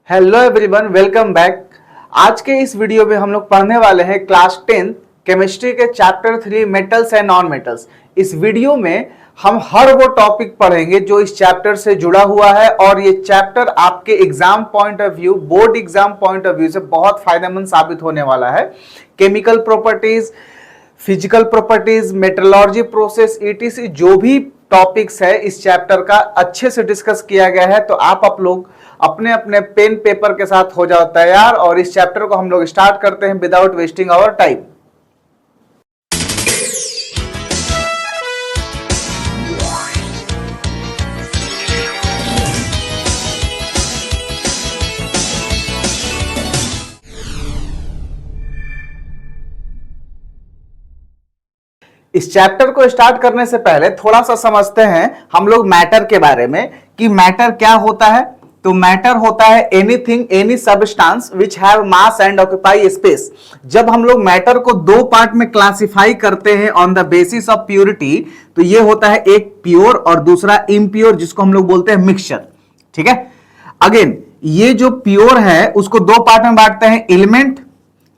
Hello everyone, welcome back. आज के इस वीडियो में हम लोग पढ़ने वाले हैं क्लास 10 केमिस्ट्री के chapter 3 metals and non metals. इस वीडियो में हम हर वो टॉपिक पढ़ेंगे जो इस चैप्टर से जुड़ा हुआ है और ये चैप्टर आपके exam point of view, board exam point of view से बहुत फायदेमंद साबित होने वाला है। Chemical properties, physical properties, metrology process, etc जो भी टॉपिक्स है इस चैप्टर का अच्छे से डिस्कस किया गया है। तो आप लोग अपने अपने पेन पेपर के साथ हो जाओ तैयार और इस चैप्टर को हम लोग स्टार्ट करते हैं विदाउट वेस्टिंग आवर टाइम। इस चैप्टर को स्टार्ट करने से पहले थोड़ा सा समझते हैं हम लोग मैटर के बारे में कि मैटर क्या होता है। तो मैटर होता है anything, any substance which have mass and occupy space. जब हम लोग मैटर को दो पार्ट में क्लासिफाई करते हैं on the basis of purity, तो ये होता है एक प्योर और दूसरा इम्प्योर, जिसको हम लोग बोलते हैं मिक्सचर। ठीक है, अगेन ये जो प्योर है उसको दो पार्ट में बांटते हैं, एलिमेंट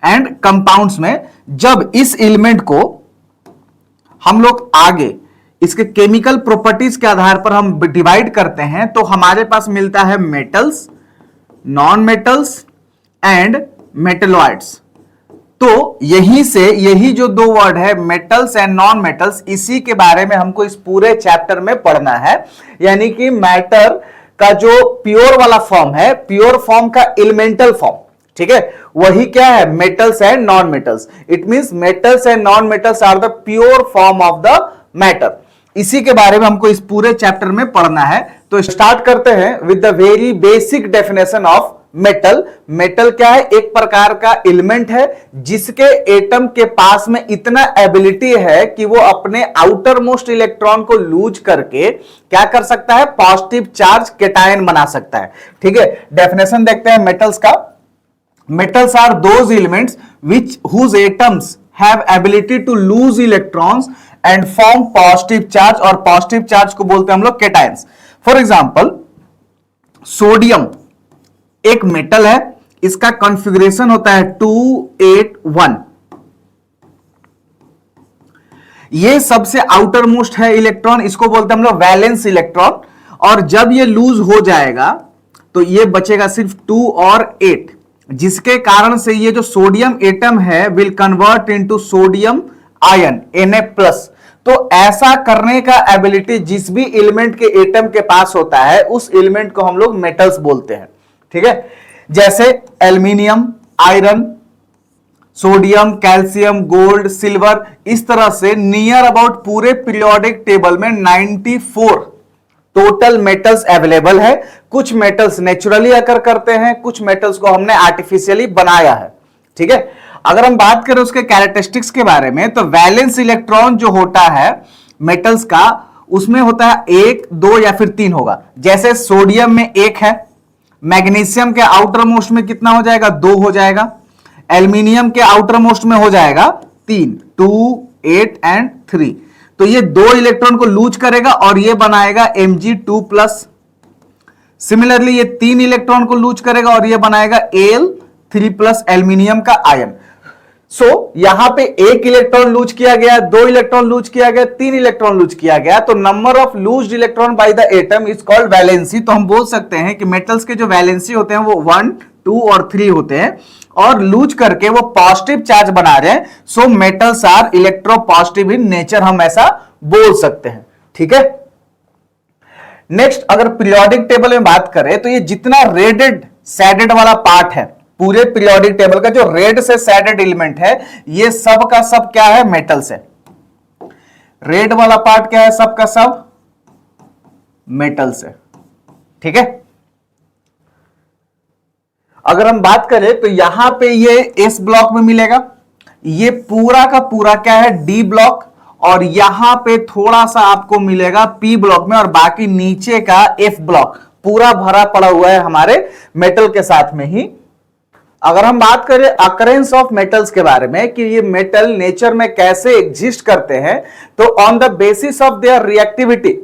एंड कंपाउंड्स में। जब इस एलिमेंट को हम लोग आगे इसके केमिकल प्रॉपर्टीज के आधार पर हम डिवाइड करते हैं तो हमारे पास मिलता है metals, non metals and metalloids. तो यही जो दो वर्ड है मेटल्स एंड नॉन मेटल्स, इसी के बारे में हमको इस पूरे चैप्टर में पढ़ना है। यानी कि मैटर का जो प्योर वाला फॉर्म है, प्योर फॉर्म का एलिमेंटल फॉर्म, ठीक है, वही क्या है, metals and non metals. It means metals and non metals are the pure form of the matter. इसी के बारे में हमको इस पूरे चैप्टर में पढ़ना है। तो स्टार्ट करते हैं with the very basic definition of metal. Metal क्या है? एक प्रकार का एलिमेंट है जिसके एटम के पास में इतना एबिलिटी है कि वो अपने आउटर मोस्ट इलेक्ट्रॉन को लूज करके क्या कर सकता है, पॉजिटिव चार्ज केटायन बना सकता है। ठीक है, डेफिनेशन देखते हैं मेटल्स का। Metals are those elements whose atoms have ability to lose electrons and form positive charge, और positive charge को बोलते हैं हम लोग cations। For example, सोडियम एक मेटल है, इसका कॉन्फ़िगरेशन होता है 281। ये सबसे आउटर मोस्ट है इलेक्ट्रॉन, इसको बोलते हैं हम लोग वैलेंस इलेक्ट्रॉन। और जब ये लूज हो जाएगा तो ये बचेगा सिर्फ 2 और 8, जिसके कारण से ये जो सोडियम एटम है will convert into sodium ion Na+। तो ऐसा करने का एबिलिटी जिस भी एलिमेंट के एटम के पास होता है उस एलिमेंट को हम लोग मेटल्स बोलते हैं। ठीक है, जैसे aluminium, iron, sodium, calcium, gold, silver, इस तरह से नियर अबाउट पूरे पीरियोडिक टेबल में 94 टोटल मेटल्स अवेलेबल है। कुछ मेटल्स नेचुरली अकर करते हैं, कुछ मेटल्स को हमने आर्टिफिशियली बनाया है। ठीक है, अगर हम बात करें उसके कैरेक्टरिस्टिक्स के बारे में तो वैलेंस इलेक्ट्रॉन जो होता है मेटल्स का, उसमें होता है 1, 2 या फिर 3 होगा। जैसे सोडियम में 1 है, मैग्नीशियम के आउटर मोस्ट में कितना हो जाएगा, 2 हो जाएगा, एल्यूमिनियम के आउटर मोस्ट में हो जाएगा 3, 2, 8 एंड 3। तो ये 2 इलेक्ट्रॉन को लूज करेगा और ये बनाएगा Mg2+। सिमिलरली ये 3 इलेक्ट्रॉन को लूज करेगा और ये बनाएगा Al3+ एल्यूमिनियम का आयन। सो यहां पे 1 इलेक्ट्रॉन लूज किया गया, 2 इलेक्ट्रॉन लूज किया गया, 3 इलेक्ट्रॉन लूज किया गया, तो number of लूज्ड electron by the atom is called valency. तो हम बोल सकते हैं कि मेटल्स के जो वैलेंसी होते हैं वो 1, 2 और 3 होते हैं और लूज करके वो पॉजिटिव चार्ज बना रहे हैं। So metals are electropositive in nature, हम ऐसा बोल सकते हैं। ठीक है, नेक्स्ट अगर पीरियोडिक टेबल में बात करें तो ये जितना रेडेड सैडेड वाला पार्ट है पूरे पीरियोडिक टेबल का, जो रेड से सैडेड एलिमेंट है, ये सब का सब क्या है, मेटल्स है। रेड वाला पार्ट क्या है, सब का सब मेटल्स है। ठीक है, अगर हम बात करें तो यहां पे ये एस ब्लॉक में मिलेगा, ये पूरा का पूरा क्या है, डी ब्लॉक, और यहां पे थोड़ा सा आपको मिलेगा पी ब्लॉक में, और बाकी नीचे का एफ ब्लॉक पूरा भरा पड़ा हुआ है हमारे मेटल के साथ में ही। अगर हम बात करें अकरेंस ऑफ मेटल्स के बारे में कि ये मेटल नेचर में कैसे एग्जिस्ट करते हैं, तो on the basis of their reactivity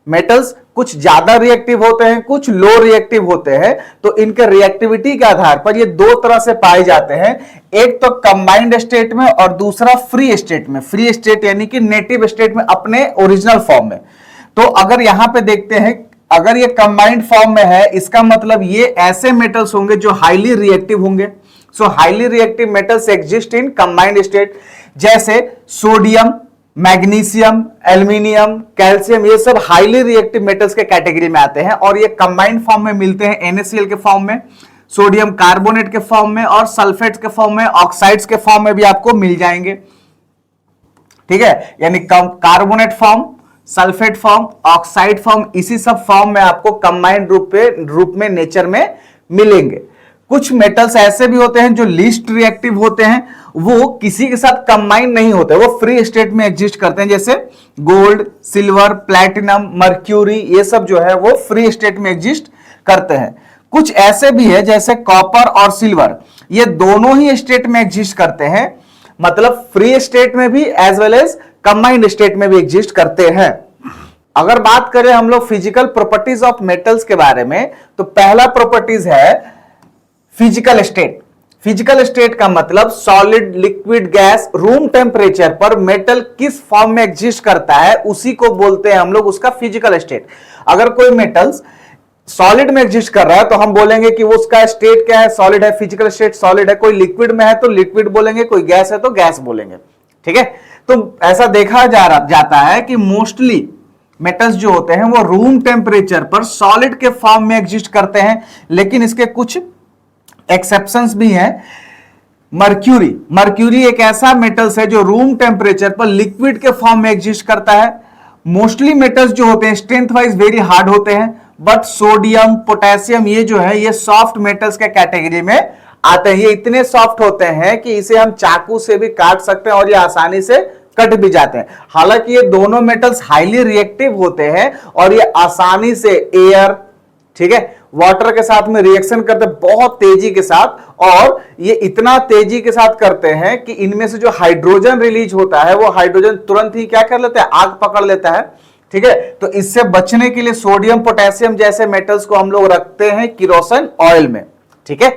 metals कुछ ज्यादा रिएक्टिव होते हैं, कुछ लो रिएक्टिव होते हैं। तो इनके रिएक्टिविटी के आधार पर ये दो तरह से पाए जाते हैं, एक तो कंबाइंड स्टेट में और दूसरा फ्री स्टेट में। फ्री स्टेट यानी कि नेटिव स्टेट में, अपने ओरिजिनल फॉर्म में। तो अगर यहां पे देखते हैं, अगर ये कंबाइंड फॉर्म में है, इसका मतलब ये ऐसे मेटल्स होंगे जो हाईली रिएक्टिव होंगे। सो highly reactive metals exist in combined state, जैसे सोडियम, मैग्नीशियम, एल्यूमिनियम, कैल्शियम, ये सब हाईली रिएक्टिव मेटल्स के कैटेगरी में आते हैं और ये कंबाइंड फॉर्म में मिलते हैं NaCl के फॉर्म में, सोडियम कार्बोनेट के फॉर्म में और सल्फेट के फॉर्म में, ऑक्साइड्स के फॉर्म में भी आपको मिल जाएंगे। ठीक है, यानी carbonate form, sulphate form, oxide form, इसी सब फॉर्म में आपको कंबाइंड रूप में नेचर में मिलेंगे। कुछ मेटल्स ऐसे भी होते हैं जो लीस्ट रिएक्टिव होते हैं, वो किसी के साथ कंबाइन नहीं होते, वो फ्री स्टेट में एग्जिस्ट करते हैं, जैसे गोल्ड, सिल्वर, प्लैटिनम, मर्क्यूरी, ये सब जो है वो फ्री स्टेट में एग्जिस्ट करते हैं। कुछ ऐसे भी है जैसे कॉपर और सिल्वर, ये दोनों ही स्टेट में एग्जिस्ट करते हैं, मतलब फ्री स्टेट में भी as well as combined state में भी एग्जिस्ट करते हैं। अगर बात करें हम लोग फिजिकल प्रॉपर्टीज ऑफ मेटल्स के बारे में, तो पहला प्रॉपर्टीज है फिजिकल स्टेट। फिजिकल स्टेट का मतलब solid, liquid, gas, room temperature पर मेटल किस फॉर्म में एग्जिस्ट करता है, उसी को बोलते हैं हम लोग उसका फिजिकल स्टेट। अगर कोई मेटल्स सॉलिड में एग्जिस्ट कर रहा है तो हम बोलेंगे कि वो उसका स्टेट क्या है, सॉलिड है, फिजिकल स्टेट सॉलिड है। कोई लिक्विड में है तो लिक्विड बोलेंगे, कोई गैस है तो गैस बोलेंगे। ठीक है, तो ऐसा देखा जाता है कि मोस्टली मेटल्स जो होते हैं वो रूम टेम्परेचर पर सॉलिड के फॉर्म में एग्जिस्ट करते हैं, लेकिन इसके कुछ एक्सेप्शंस भी हैं। मर्क्यूरी एक ऐसा मेटल्स है जो रूम टेम्परेचर पर लिक्विड के फॉर्म में एग्जिस्ट करता है। मोस्टली मेटल्स जो होते हैं स्ट्रेंथ वाइज वेरी हार्ड होते हैं, बट सोडियम, पोटेशियम, ये जो है ये सॉफ्ट मेटल्स के कैटेगरी में आते हैं। ये इतने सॉफ्ट होते हैं कि इसे हम चाकू से भी काट सकते हैं और ये आसानी से कट भी जाते हैं। हालांकि ये दोनों मेटल्स हाईली रिएक्टिव होते हैं और ये आसानी से एयर, ठीक है, वाटर के साथ में रिएक्शन करते हैं बहुत तेजी के साथ, और ये इतना तेजी के साथ करते हैं कि इनमें से जो हाइड्रोजन रिलीज होता है वो हाइड्रोजन तुरंत ही क्या कर लेता है, आग पकड़ लेता है। ठीक है, तो इससे बचने के लिए सोडियम, पोटेशियम जैसे मेटल्स को हम लोग रखते हैं किरोसिन ऑयल में। ठीक है,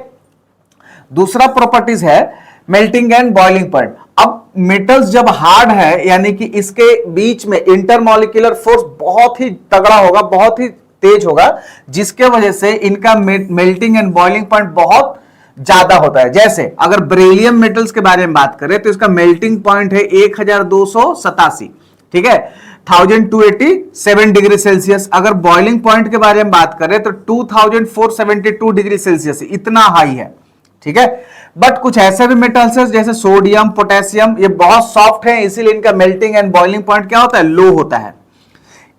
दूसरा प्रॉपर्टीज है मेल्टिंग एंड बॉइलिंग पॉइंट। अब मेटल्स जब हार्ड है, यानी कि इसके बीच में इंटरमॉलिक्यूलर फोर्स बहुत ही तगड़ा होगा, बहुत ही तेज होगा, जिसके वजह से इनका मेल्टिंग एंड बॉइलिंग पॉइंट बहुत ज्यादा होता है। जैसे अगर बेरिलियम मेटल्स के बारे में बात करें तो इसका मेल्टिंग पॉइंट है 1287, ठीक है, 1287 डिग्री सेल्सियस। अगर बॉइलिंग पॉइंट के बारे में बात करें तो 2472 डिग्री सेल्सियस, इतना हाई है। ठीक है, बट कुछ ऐसे भी मेटल्स हैं जैसे सोडियम, पोटेशियम, ये बहुत सॉफ्ट है, इसीलिए इनका मेल्टिंग एंड बॉइलिंग पॉइंट क्या होता है, लो होता है।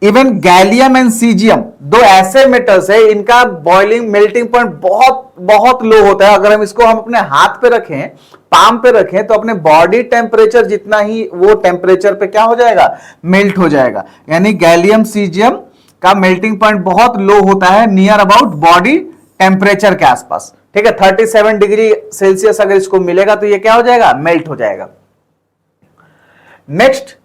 इवन गैलियम एंड सीजियम, दो ऐसे मेटल्स है, इनका बॉइलिंग मेल्टिंग पॉइंट बहुत बहुत लो होता है। अगर हम इसको अपने हाथ पे रखें, पाम पे रखें, तो अपने बॉडी टेम्परेचर जितना ही वो टेम्परेचर पे क्या हो जाएगा, मेल्ट हो जाएगा। यानी गैलियम, सीजियम का मेल्टिंग पॉइंट बहुत लो होता है, नियर अबाउट बॉडी टेम्परेचर के आसपास। ठीक है, 37 डिग्री सेल्सियस अगर इसको मिलेगा तो ये क्या हो जाएगा, मेल्ट हो जाएगा। नेक्स्ट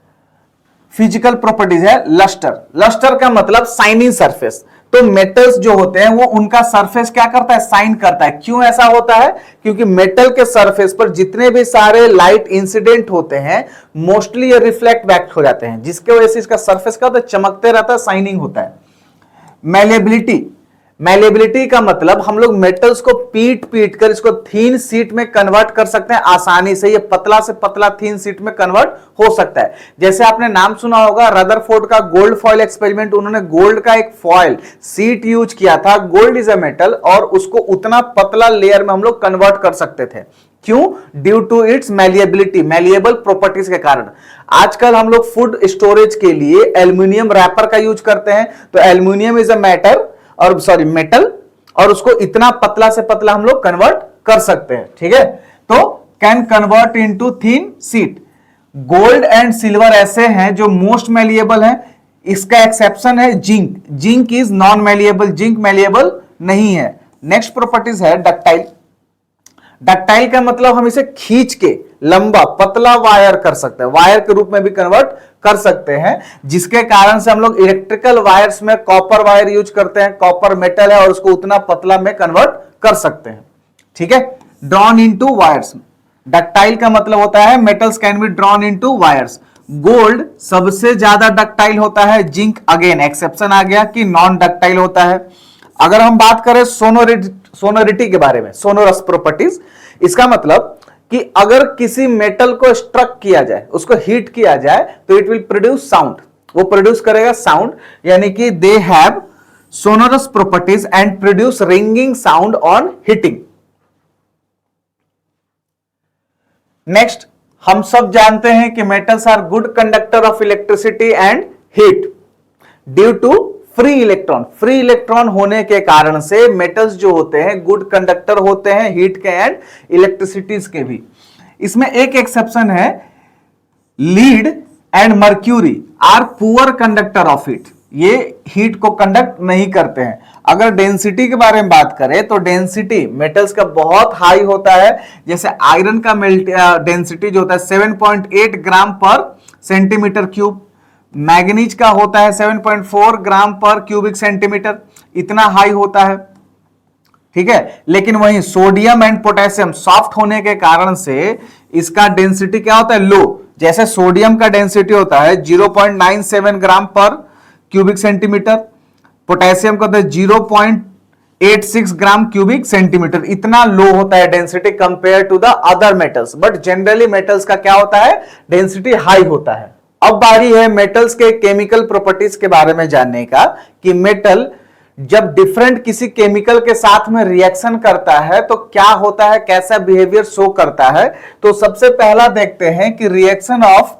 फिजिकल प्रॉपर्टीज है लस्टर। लस्टर का मतलब शाइनिंग सरफेस। तो मेटल्स जो होते हैं वो उनका सरफेस क्या करता है, शाइन करता है। क्यों ऐसा होता है, क्योंकि मेटल के सरफेस पर जितने भी सारे लाइट इंसिडेंट होते हैं मोस्टली ये रिफ्लेक्ट बैक हो जाते हैं, जिसके वजह से इसका सरफेस क्या होता है, चमकते रहता है, शाइनिंग होता है। मैलेबिलिटी, मैलेबिलिटी का मतलब हम लोग मेटल्स को पीट पीट कर इसको थीन शीट में कन्वर्ट कर सकते हैं आसानी से। ये पतला से पतला थीन शीट में कन्वर्ट हो सकता है। जैसे आपने नाम सुना होगा रदरफोर्ड का गोल्ड फॉयल एक्सपेरिमेंट, उन्होंने गोल्ड का एक फॉयल शीट यूज किया था। गोल्ड इज अ मेटल और उसको उतना पतला लेयर में हम लोग कन्वर्ट कर सकते थे। क्यों, due to its malleability, malleable properties के कारण। आजकल हम लोग फूड स्टोरेज के लिए एल्यूमिनियम रैपर का यूज करते हैं। तो एल्यूमिनियम इज अ मेटल, और उसको इतना पतला से पतला हम लोग कन्वर्ट कर सकते हैं। ठीक है, तो can convert into thin sheet. Gold and silver ऐसे हैं जो मोस्ट मैलिएबल हैं। इसका एक्सेप्शन है zinc. Zinc is non malleable, zinc malleable नहीं है। नेक्स्ट प्रॉपर्टीज है डक्टाइल। डक्टाइल का मतलब हम इसे खींच के लंबा पतला वायर कर सकते हैं, वायर के रूप में भी कन्वर्ट कर सकते हैं, जिसके कारण से हम लोग इलेक्ट्रिकल वायर्स में कॉपर वायर यूज करते हैं, कॉपर मेटल है और उसको उतना पतला में कन्वर्ट कर सकते हैं। ठीक है, ड्रॉन इनटू वायर्स, डक्टाइल का मतलब होता है metals can be drawn into wires. Gold सबसे ज्यादा डक्टाइल होता है, जिंक अगेन एक्सेप्शन आ गया कि नॉन डक्टाइल होता है। अगर हम बात करें सोनोरिटी के बारे में, सोनोरस प्रॉपर्टीज, इसका मतलब कि अगर किसी मेटल को स्ट्रक किया जाए, उसको हीट किया जाए, तो इट विल प्रोड्यूस साउंड, वो प्रोड्यूस करेगा साउंड, यानी कि they have sonorous properties and produce ringing sound on heating. Next, हम सब जानते हैं कि metals are good conductor of electricity and heat due to free electron. Free electron होने के कारण से मेटल्स जो होते हैं गुड कंडक्टर होते हैं हीट के एंड इलेक्ट्रिसिटीज के भी। इसमें एक एक्सेप्शन है, lead and mercury are poor conductor of heat, ये हीट को कंडक्ट नहीं करते हैं। अगर डेंसिटी के बारे में बात करें तो डेंसिटी मेटल्स का बहुत हाई होता है, जैसे आयरन का डेंसिटी जो होता है 7.8 ग्राम पर सेंटीमीटर क्यूब, मैग्नीज का होता है 7.4 ग्राम पर क्यूबिक सेंटीमीटर, इतना हाई होता है। ठीक है, लेकिन वहीं सोडियम एंड पोटेशियम सॉफ्ट होने के कारण से इसका डेंसिटी क्या होता है, लो। जैसे सोडियम का डेंसिटी होता है 0.97 ग्राम पर क्यूबिक सेंटीमीटर, पोटेशियम का होता है 0.86 ग्राम क्यूबिक सेंटीमीटर, इतना लो होता है density compare to the other metals. But generally metals का क्या होता है, डेंसिटी हाई होता है। अब बारी है मेटल्स के केमिकल प्रॉपर्टीज के बारे में जानने का, कि मेटल जब डिफरेंट किसी केमिकल के साथ में रिएक्शन करता है तो क्या होता है, कैसा बिहेवियर शो करता है। तो सबसे पहला देखते हैं कि reaction of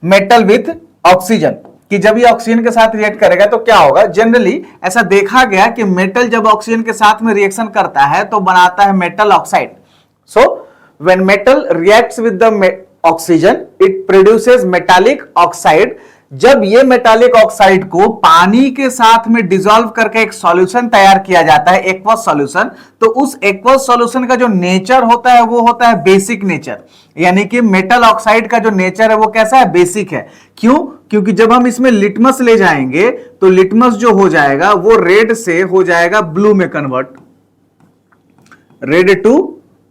metal with oxygen, कि जब ये ऑक्सीजन के साथ रिएक्ट करेगा तो क्या होगा। जनरली ऐसा देखा गया कि मेटल जब ऑक्सीजन के साथ में रिएक्शन करता है तो बनाता है metal oxide. So when metal reacts with the oxygen it produces metallic oxide. जब ये मेटालिक ऑक्साइड को पानी के साथ में डिसॉल्व करके एक सॉल्यूशन तैयार किया जाता है, एक्वस सॉल्यूशन, तो उस एक्वस सॉल्यूशन का जो नेचर होता है वो होता है बेसिक नेचर, यानी कि मेटल ऑक्साइड का जो नेचर है वो कैसा है, बेसिक है। क्यों? क्योंकि जब हम इसमें लिटमस ले जाएंगे तो लिटमस जो हो जाएगा वो रेड से हो जाएगा ब्लू में कन्वर्ट, रेड टू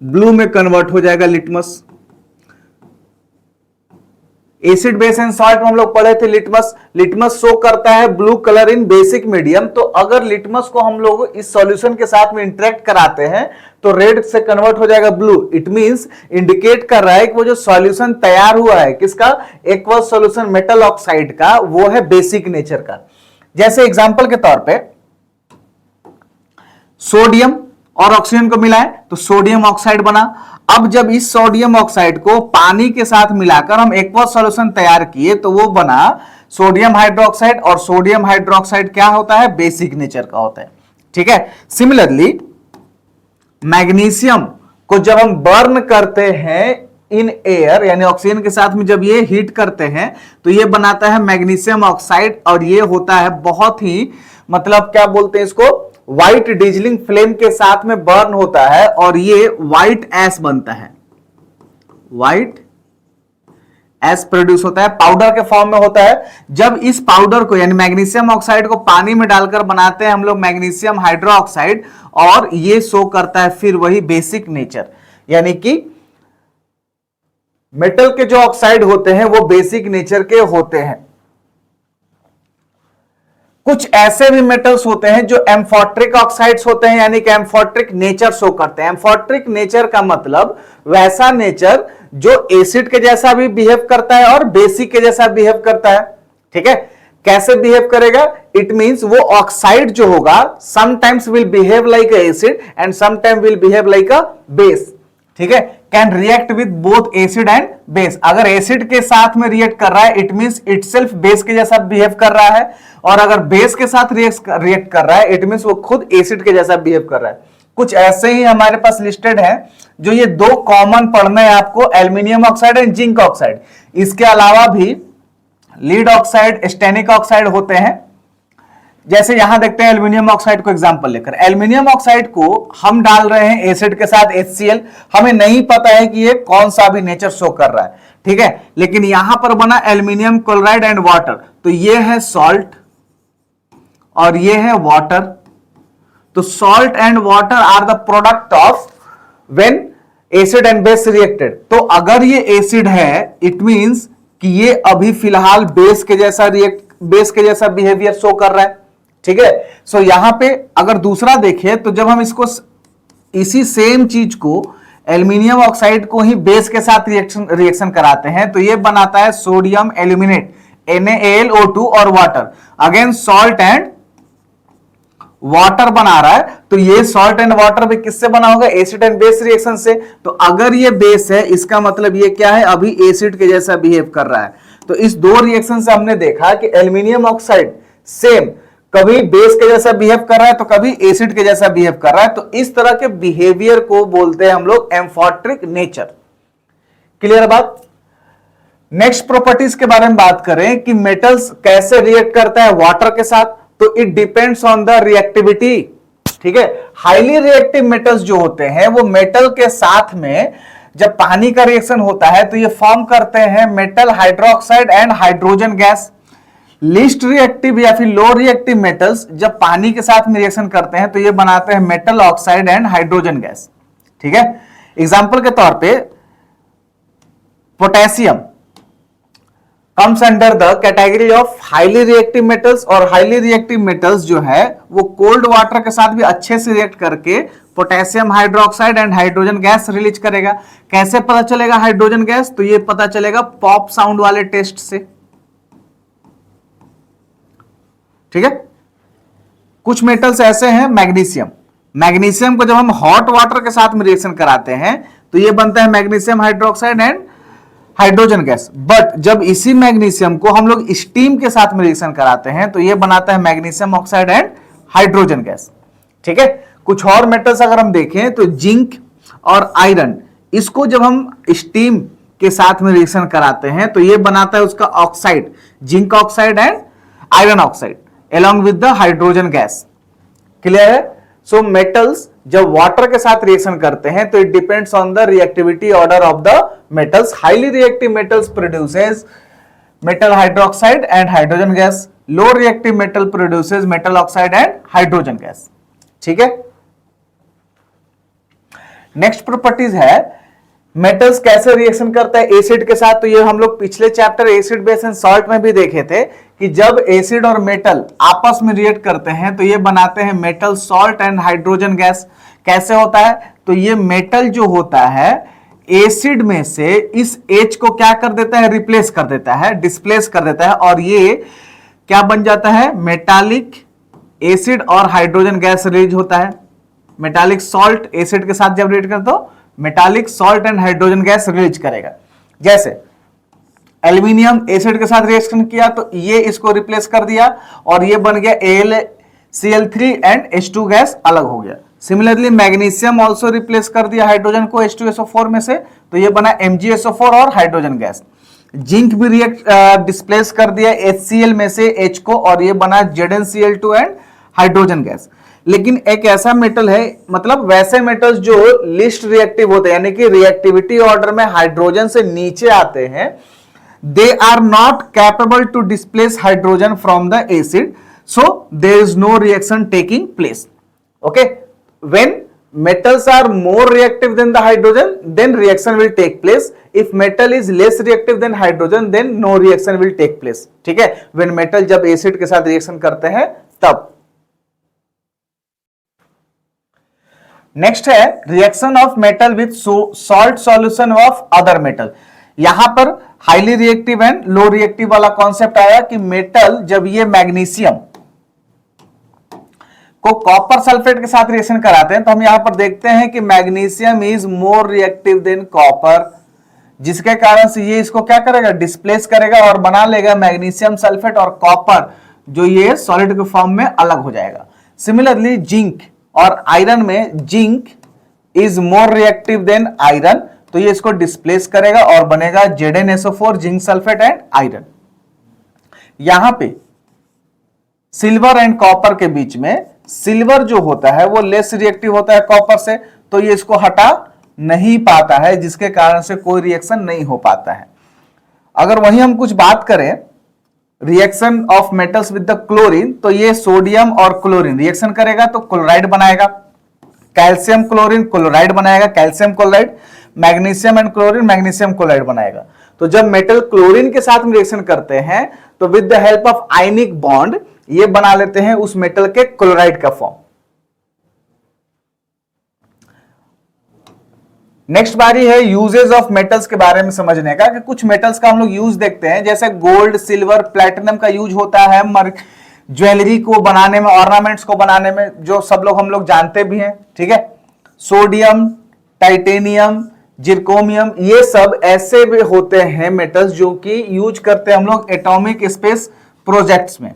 ब्लू में कन्वर्ट हो जाएगा litmus. Acid base and salt में हम लोग पढ़े थे लिटमस, लिटमस शो करता है ब्लू कलर इन बेसिक मीडियम। तो अगर लिटमस को हम लोग इस सॉल्यूशन के साथ में इंटरेक्ट कराते हैं तो रेड से कन्वर्ट हो जाएगा ब्लू। इट मींस इंडिकेट कर रहा है कि वो जो सॉल्यूशन तैयार हुआ है किसका, एक्वस सॉल्यूशन मेटल ऑक्साइड का, वो है बेसिक नेचर का। जैसे एग्जांपल के तौर पे सोडियम और ऑक्सीजन को मिलाएं तो सोडियम ऑक्साइड बना। अब जब इस सोडियम ऑक्साइड को पानी के साथ मिलाकर हम एक्वस सॉल्यूशन तैयार किए तो वो बना सोडियम हाइड्रोक्साइड, और सोडियम हाइड्रोक्साइड क्या होता है, बेसिक नेचर का होता है। ठीक है, सिमिलरली मैग्नीशियम को जब हम बर्न करते हैं इन एयर, यानी ऑक्सीजन के साथ में जब ये हीट करते हैं तो ये बनाता है मैग्नीशियम ऑक्साइड, और ये होता है बहुत ही मतलब क्या बोलते हैं इसको, व्हाइट डीजलिंग फ्लेम के साथ में बर्न होता है और ये व्हाइट ऐश बनता है, व्हाइट ऐश प्रोड्यूस होता है, पाउडर के फॉर्म में होता है। जब इस पाउडर को यानी मैग्नीशियम ऑक्साइड को पानी में डालकर बनाते हैं हम लोग मैग्नीशियम हाइड्रोक्साइड, और ये शो करता है फिर वही बेसिक नेचर, यानी कि मेटल के जो ऑक्साइड होते हैं वो बेसिक नेचर के होते हैं। कुछ ऐसे भी मेटल्स होते हैं जो एम्फोट्रिक ऑक्साइड्स होते हैं, यानी कि एम्फोट्रिक नेचर शो करते हैं। एम्फोट्रिक नेचर का मतलब वैसा नेचर जो एसिड के जैसा भी बिहेव करता है और बेसिक के जैसा बिहेव करता है। ठीक है, कैसे बिहेव करेगा, इट मींस वो ऑक्साइड जो होगा sometimes will behave like a acid and sometime will behave like a base. ठीक है, can react with both acid and base. अगर एसिड के साथ में रिएक्ट कर रहा है इट मींस इटसेल्फ बेस के जैसा बिहेव कर रहा है, और अगर बेस के साथ रिएक्ट कर रहा है इट मींस वो खुद एसिड के जैसा बिहेव कर रहा है। कुछ ऐसे ही हमारे पास लिस्टेड है जो ये दो कॉमन पढ़ना है आपको, aluminium oxide and zinc oxide. इसके अलावा भी लीड ऑक्साइड, स्टेनिक ऑक्साइड होते हैं। जैसे यहां देखते हैं एल्यूमिनियम ऑक्साइड को एग्जांपल लेकर, एल्यूमिनियम ऑक्साइड को हम डाल रहे हैं एसिड के साथ HCl, हमें नहीं पता है कि ये कौन सा भी नेचर शो कर रहा है, ठीक है, लेकिन यहां पर बना एल्यूमिनियम क्लोराइड एंड वाटर, तो ये है सॉल्ट और ये है वाटर। तो salt and water are the product of when acid and base reacted. तो अगर ये एसिड है, इट मींस कि ये अभी फिलहाल बेस के जैसा बिहेवियर शो कर रहा है, ठीक है। सो यहां पे अगर दूसरा देखें तो जब हम इसको इसी सेम चीज को एल्यूमिनियम ऑक्साइड को ही बेस के साथ रिएक्शन कराते हैं तो ये बनाता है सोडियम एल्यूमिनेट NaLO2 और water, again salt and water बना रहा है। तो ये सॉल्ट एंड वाटर भी किससे बना होगा, एसिड एंड बेस रिएक्शन से। तो अगर ये बेस है, इसका मतलब ये क्या है, अभी एसिड के जैसा बिहेव कर रहा है। तो इस दो रिएक्शन से हमने देखा कि एल्यूमिनियम ऑक्साइड सेम कभी बेस के जैसा बिहेव कर रहा है तो कभी एसिड के जैसा बिहेव कर रहा है। तो इस तरह के बिहेवियर को बोलते हैं हम लोग एम्फोट्रिक नेचर। क्लियर बात। नेक्स्ट प्रॉपर्टीज के बारे में बात करें कि मेटल्स कैसे रिएक्ट करता है वाटर के साथ, तो it depends on the reactivity, ठीक है। हाईली रिएक्टिव मेटल्स जो होते हैं वो मेटल के साथ में जब पानी का रिएक्शन होता है तो ये फॉर्म करते हैं metal hydroxide and hydrogen gas. Least reactive या फिर लो रिएक्टिव मेटल्स जब पानी के साथ में रिएक्शन करते हैं तो ये बनाते हैं metal oxide and hydrogen gas, ठीक है। एग्जांपल के तौर पे potassium comes under the category of highly reactive metals, और highly reactive metals जो है वो कोल्ड वाटर के साथ भी अच्छे से रिएक्ट करके potassium hydroxide and hydrogen gas release करेगा। कैसे पता चलेगा हाइड्रोजन गैस, तो ये पता चलेगा पॉप साउंड वाले टेस्ट से, ठीक है। कुछ मेटल्स ऐसे हैं, मैग्नीशियम को जब हम हॉट वाटर के साथ में रिएक्शन कराते हैं तो ये बनता है magnesium hydroxide and hydrogen gas. But जब इसी मैग्नीशियम को हम लोग स्टीम के साथ में रिएक्शन कराते हैं तो ये बनाता है magnesium oxide and hydrogen gas, ठीक है। कुछ और मेटल्स अगर हम देखें तो जिंक और आयरन, इसको जब हम स्टीम के साथ में रिएक्शन कराते हैं तो ये बनाता है उसका oxide, zinc oxide and iron oxide along with the hydrogen gas. Clear है। सो मेटल्स जब वाटर के साथ रिएक्शन करते हैं तो it depends on the reactivity order of the metals. Highly reactive metals produces metal hydroxide and hydrogen gas, low reactive metal produces metal oxide and hydrogen gas, ठीक है। Next properties है metals कैसे reaction करता है acid के साथ, तो ये हम लोग पिछले chapter acid base and salt में भी देखे थे कि जब एसिड और मेटल आपस में रिएक्ट करते हैं तो ये बनाते हैं metal salt and hydrogen gas. कैसे होता है, तो ये मेटल जो होता है एसिड में से इस H को क्या कर देता है, रिप्लेस कर देता है, डिस्प्लेस कर देता है, और ये क्या बन जाता है, मेटालिक एसिड और हाइड्रोजन गैस रिलीज होता है। मेटालिक सॉल्ट एसिड के साथ जब रिएक्ट करते हो metallic salt and hydrogen gas release करेगा। जैसे एल्यूमिनियम एसिड के साथ रिएक्शन किया तो ये इसको रिप्लेस कर दिया और ये बन गया AlCl3 एंड H2 गैस अलग हो गया। सिमिलरली मैग्नीशियम ऑल्सो रिप्लेस कर दिया हाइड्रोजन को H2SO4 में से, तो ये बना MgSO4 और हाइड्रोजन गैस। जिंक भी डिस्प्लेस कर दिया HCl में से H को और ये बना ZnCl2 एंड हाइड्रोजन गैस। लेकिन एक ऐसा मेटल है, मतलब वैसे मेटल्स जो लिस्ट रिएक्टिव होते हैं यानी कि रिएक्टिविटी ऑर्डर में हाइड्रोजन से नीचे आते हैं, they are not capable to displace hydrogen from the acid, so there is no reaction taking place. Okay, when metals are more reactive than the hydrogen, then reaction will take place. If metal is less reactive than hydrogen, then no reaction will take place. ठीक है, when metal जब acid के साथ reaction करते हैं तब। Next है reaction of metal with salt solution of other metal. यहां पर highly reactive and low reactive वाला कॉन्सेप्ट आया कि मेटल जब ये मैग्नीशियम को कॉपर सल्फेट के साथ रिएक्शन कराते हैं तो हम यहां पर देखते हैं कि magnesium is more reactive than copper, जिसके कारण से ये इसको क्या करेगा, डिस्प्लेस करेगा और बना लेगा मैग्नीशियम सल्फेट, और कॉपर जो ये सॉलिड के फॉर्म में अलग हो जाएगा। सिमिलरली जिंक और आयरन में zinc is more reactive than iron, तो ये इसको डिस्प्लेस करेगा और बनेगा ZnSO4 zinc sulphate and iron. यहां पे सिल्वर एंड कॉपर के बीच में सिल्वर जो होता है वो लेस रिएक्टिव होता है कॉपर से, तो ये इसको हटा नहीं पाता है, जिसके कारण से कोई रिएक्शन नहीं हो पाता है। अगर वहीं हम कुछ बात करें reaction of metals with the chlorine, तो ये सोडियम और क्लोरीन रिएक्शन करेगा तो क्लोराइड बनाएगा, कैल्शियम क्लोरीन क्लोराइड बनाएगा, calcium chloride, magnesium and chlorine magnesium chloride बनाएगा। तो जब मेटल क्लोरीन के साथ में रिएक्शन करते हैं तो with the help of ionic bond ये बना लेते हैं उस मेटल के क्लोराइड का फॉर्म। नेक्स्ट बारी है यूजेस ऑफ मेटल्स के बारे में समझने का, कि कुछ मेटल्स का हम लोग यूज देखते हैं, जैसे गोल्ड सिल्वर प्लैटिनम का यूज होता है ज्वेलरी को बनाने में, ऑर्नामेंट्स को बनाने में, जो सब लोग हम लोग जानते भी हैं, ठीक है। सोडियम, टाइटेनियम, जिरकोमियम, ये सब ऐसे भी होते हैं मेटल्स जो कि यूज करते हैं हम लोग एटॉमिक स्पेस प्रोजेक्ट्स में।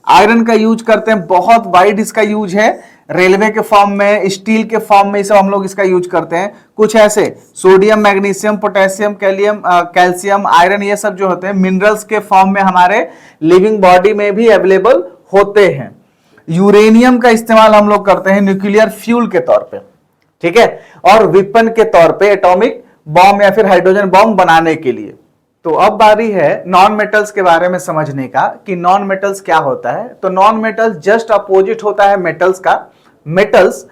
आयरन का यूज करते हैं, बहुत वाइड इसका यूज है, रेलवे के फॉर्म में, स्टील के फॉर्म में, ये सब हम लोग इसका यूज करते हैं। कुछ ऐसे sodium, magnesium, potassium, calcium, iron, ये सब जो होते हैं मिनरल्स के फॉर्म में हमारे लिविंग बॉडी में भी अवेलेबल होते हैं। यूरेनियम का इस्तेमाल हम लोग करते हैं न्यूक्लियर फ्यूल के तौर पे, ठीक है, और वेपन के तौर पे एटॉमिक बॉम्ब या फिर हाइड्रोजन बॉम्ब बनाने के लिए। तो अब बारी है नॉन मेटल्स के बारे में समझने का, कि नॉन मेटल्स क्या होता है। तो नॉन मेटल्स जस्ट अपोजिट होता है मेटल्स का। मेटल्स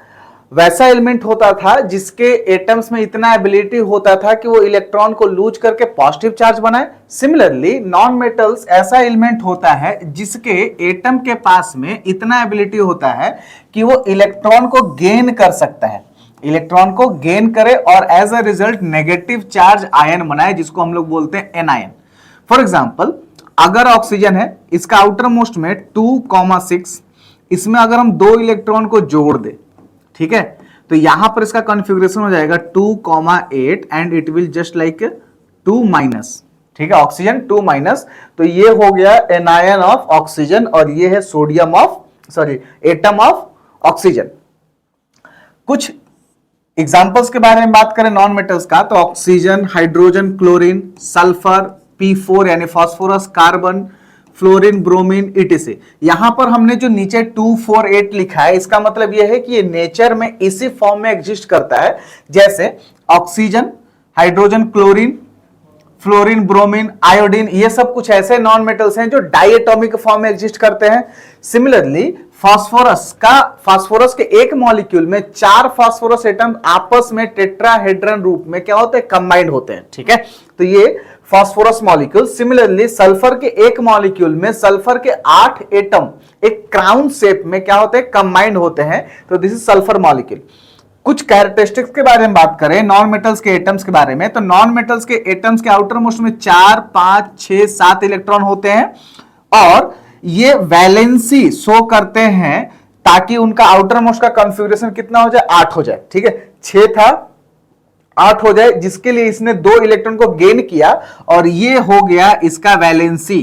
वैसा एलिमेंट होता था जिसके एटम्स में इतना एबिलिटी होता था कि वो इलेक्ट्रॉन को लूज करके पॉजिटिव चार्ज बनाए। सिमिलरली नॉन मेटल्स ऐसा एलिमेंट होता है जिसके एटम के पास में इतना एबिलिटी होता है कि वो इलेक्ट्रॉन को गेन कर सकता है, इलेक्ट्रॉन को गेन करे और as a result negative charge ion बनाए, जिसको हम लोग बोलते हैं एनायन। फॉर एग्जांपल, अगर ऑक्सीजन है, इसका आउटर मोस्ट में 2,6, इसमें अगर हम 2 इलेक्ट्रॉन को जोड़ दे, ठीक है, तो यहां पर इसका कॉन्फ़िगरेशन हो जाएगा 2,8 and it will just like 2-, ठीक है, ऑक्सीजन 2-। तो ये हो गया एनायन ऑफ ऑक्सीजन और ये है एटम ऑफ ऑक्सीजन। कुछ एग्जाम्पल्स के बारे में बात करें नॉन मेटल्स का, तो oxygen, hydrogen, chlorine, sulphur, P4 यानी phosphorus, carbon, fluorine, bromine, etc। यहां पर हमने जो नीचे 2, 4, 8 लिखा है, इसका मतलब यह है कि ये नेचर में इसी फॉर्म में एग्जिस्ट करता है, जैसे oxygen, hydrogen, chlorine, fluorine, bromine, iodine, ये सब कुछ ऐसे नॉन मेटल्स हैं जो डाइएटॉमिक फॉर्म में एग्जिस्ट करते हैं। सिमिलरली फास्फोरस के एक मॉलिक्यूल में 4 फास्फोरस एटम आपस में टेट्राहेड्रन रूप में क्या होते हैं, कंबाइंड होते हैं, ठीक है, तो ये फास्फोरस मॉलिक्यूल। सिमिलरली सल्फर के एक मॉलिक्यूल में सल्फर के 8 एटम एक क्राउन शेप में क्या होते हैं, कंबाइंड होते हैं, तो दिस इज सल्फर मॉलिक्यूल। कुछ कैरेक्टरिस्टिक्स के बारे में बात करें नॉन मेटल्स के एटम्स के बारे में, तो नॉन मेटल्स के एटम्स के आउटर मोस्ट में 4, 5, 6, 7 इलेक्ट्रॉन होते हैं और ये वैलेंसी शो करते हैं ताकि उनका आउटर मोस्ट का कॉन्फ़िगरेशन कितना हो जाए, 8 हो जाए, ठीक है, 6 था 8 हो जाए, जिसके लिए इसने 2 इलेक्ट्रॉन को गेन किया और ये हो गया इसका वैलेंसी,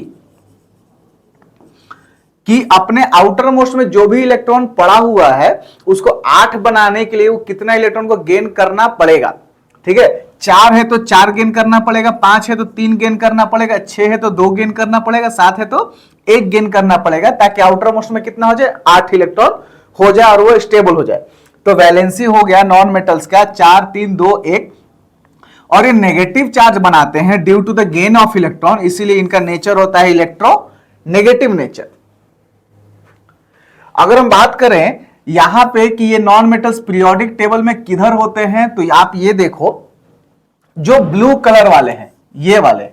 कि अपने आउटर मोस्ट में जो भी इलेक्ट्रॉन पड़ा हुआ है उसको 8 बनाने के लिए वो कितना इलेक्ट्रॉन को गेन करना पड़ेगा, ठीक है, 4 है तो 4 गेन करना पड़ेगा, 5 है तो 3 गेन करना पड़ेगा, 6 है तो 2 गेन करना पड़ेगा, 7 है तो 1 गेन करना पड़ेगा, ताकि आउटर मोस्ट में कितना हो जाए, 8 इलेक्ट्रॉन हो जाए और वो स्टेबल हो जाए। तो वैलेंसी हो गया नॉन मेटल्स का 4, 3, 2, 1, और ये नेगेटिव चार्ज बनाते हैं due to the gain of electron, इसीलिए इनका नेचर होता है इलेक्ट्रो नेगेटिव नेचर। अगर हम बात करें यहां पे कि ये नॉन मेटल्स पीरियोडिक टेबल में किधर होते हैं, तो आप ये देखो, जो ब्लू कलर वाले हैं, ये वाले,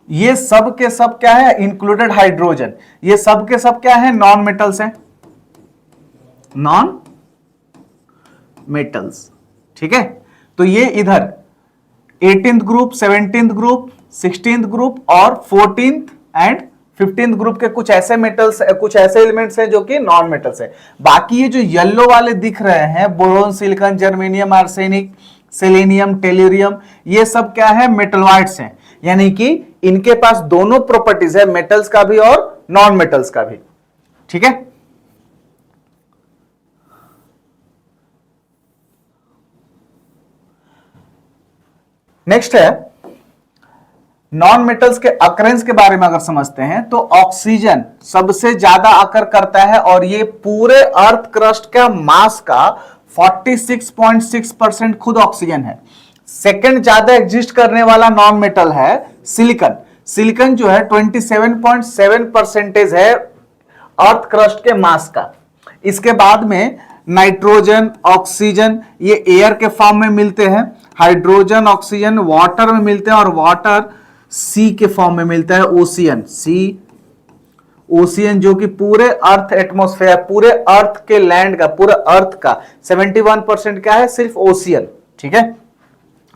ये सब के सब क्या है, इंक्लूडेड हाइड्रोजन, ये सब के सब क्या है, नॉन मेटल्स हैं, नॉन मेटल्स, ठीक है। तो ये इधर 18th group, 17th group, 16th group और 14th एंड 15th ग्रुप के कुछ ऐसे मेटल्स, कुछ ऐसे एलिमेंट्स हैं जो कि नॉन मेटल्स हैं। बाकी ये जो येलो वाले दिख रहे हैं, boron, silicon, germanium, arsenic, selenium, tellurium, ये सब क्या है, मेटलॉइड्स हैं, यानी कि इनके पास दोनों प्रॉपर्टीज है, मेटल्स का भी और नॉन मेटल्स का भी, ठीक है। नेक्स्ट है नॉन मेटल्स के अकरेंस के बारे में अगर समझते हैं तो ऑक्सीजन सबसे ज्यादा अकर करता है और ये पूरे अर्थ क्रस्ट का मास का 46.6% खुद ऑक्सीजन है। सेकंड ज्यादा एग्जिस्ट करने वाला नॉन मेटल है सिलिकॉन। सिलिकॉन जो है 27.7% है अर्थ क्रस्ट के मास का। इसके बाद में नाइट्रोजन, ऑक्सीजन ये एयर के फॉर्म में मिलते हैं, हाइड्रोजन ऑक्सीजन वाटर में मिलते हैं और वाटर सी के फॉर्म में मिलता है, ओशियन सी, ओशियन जो कि पूरे अर्थ एटमॉस्फेयर, पूरे अर्थ के लैंड का, पूरे अर्थ का 71% क्या है, सिर्फ ओशियन। ठीक है,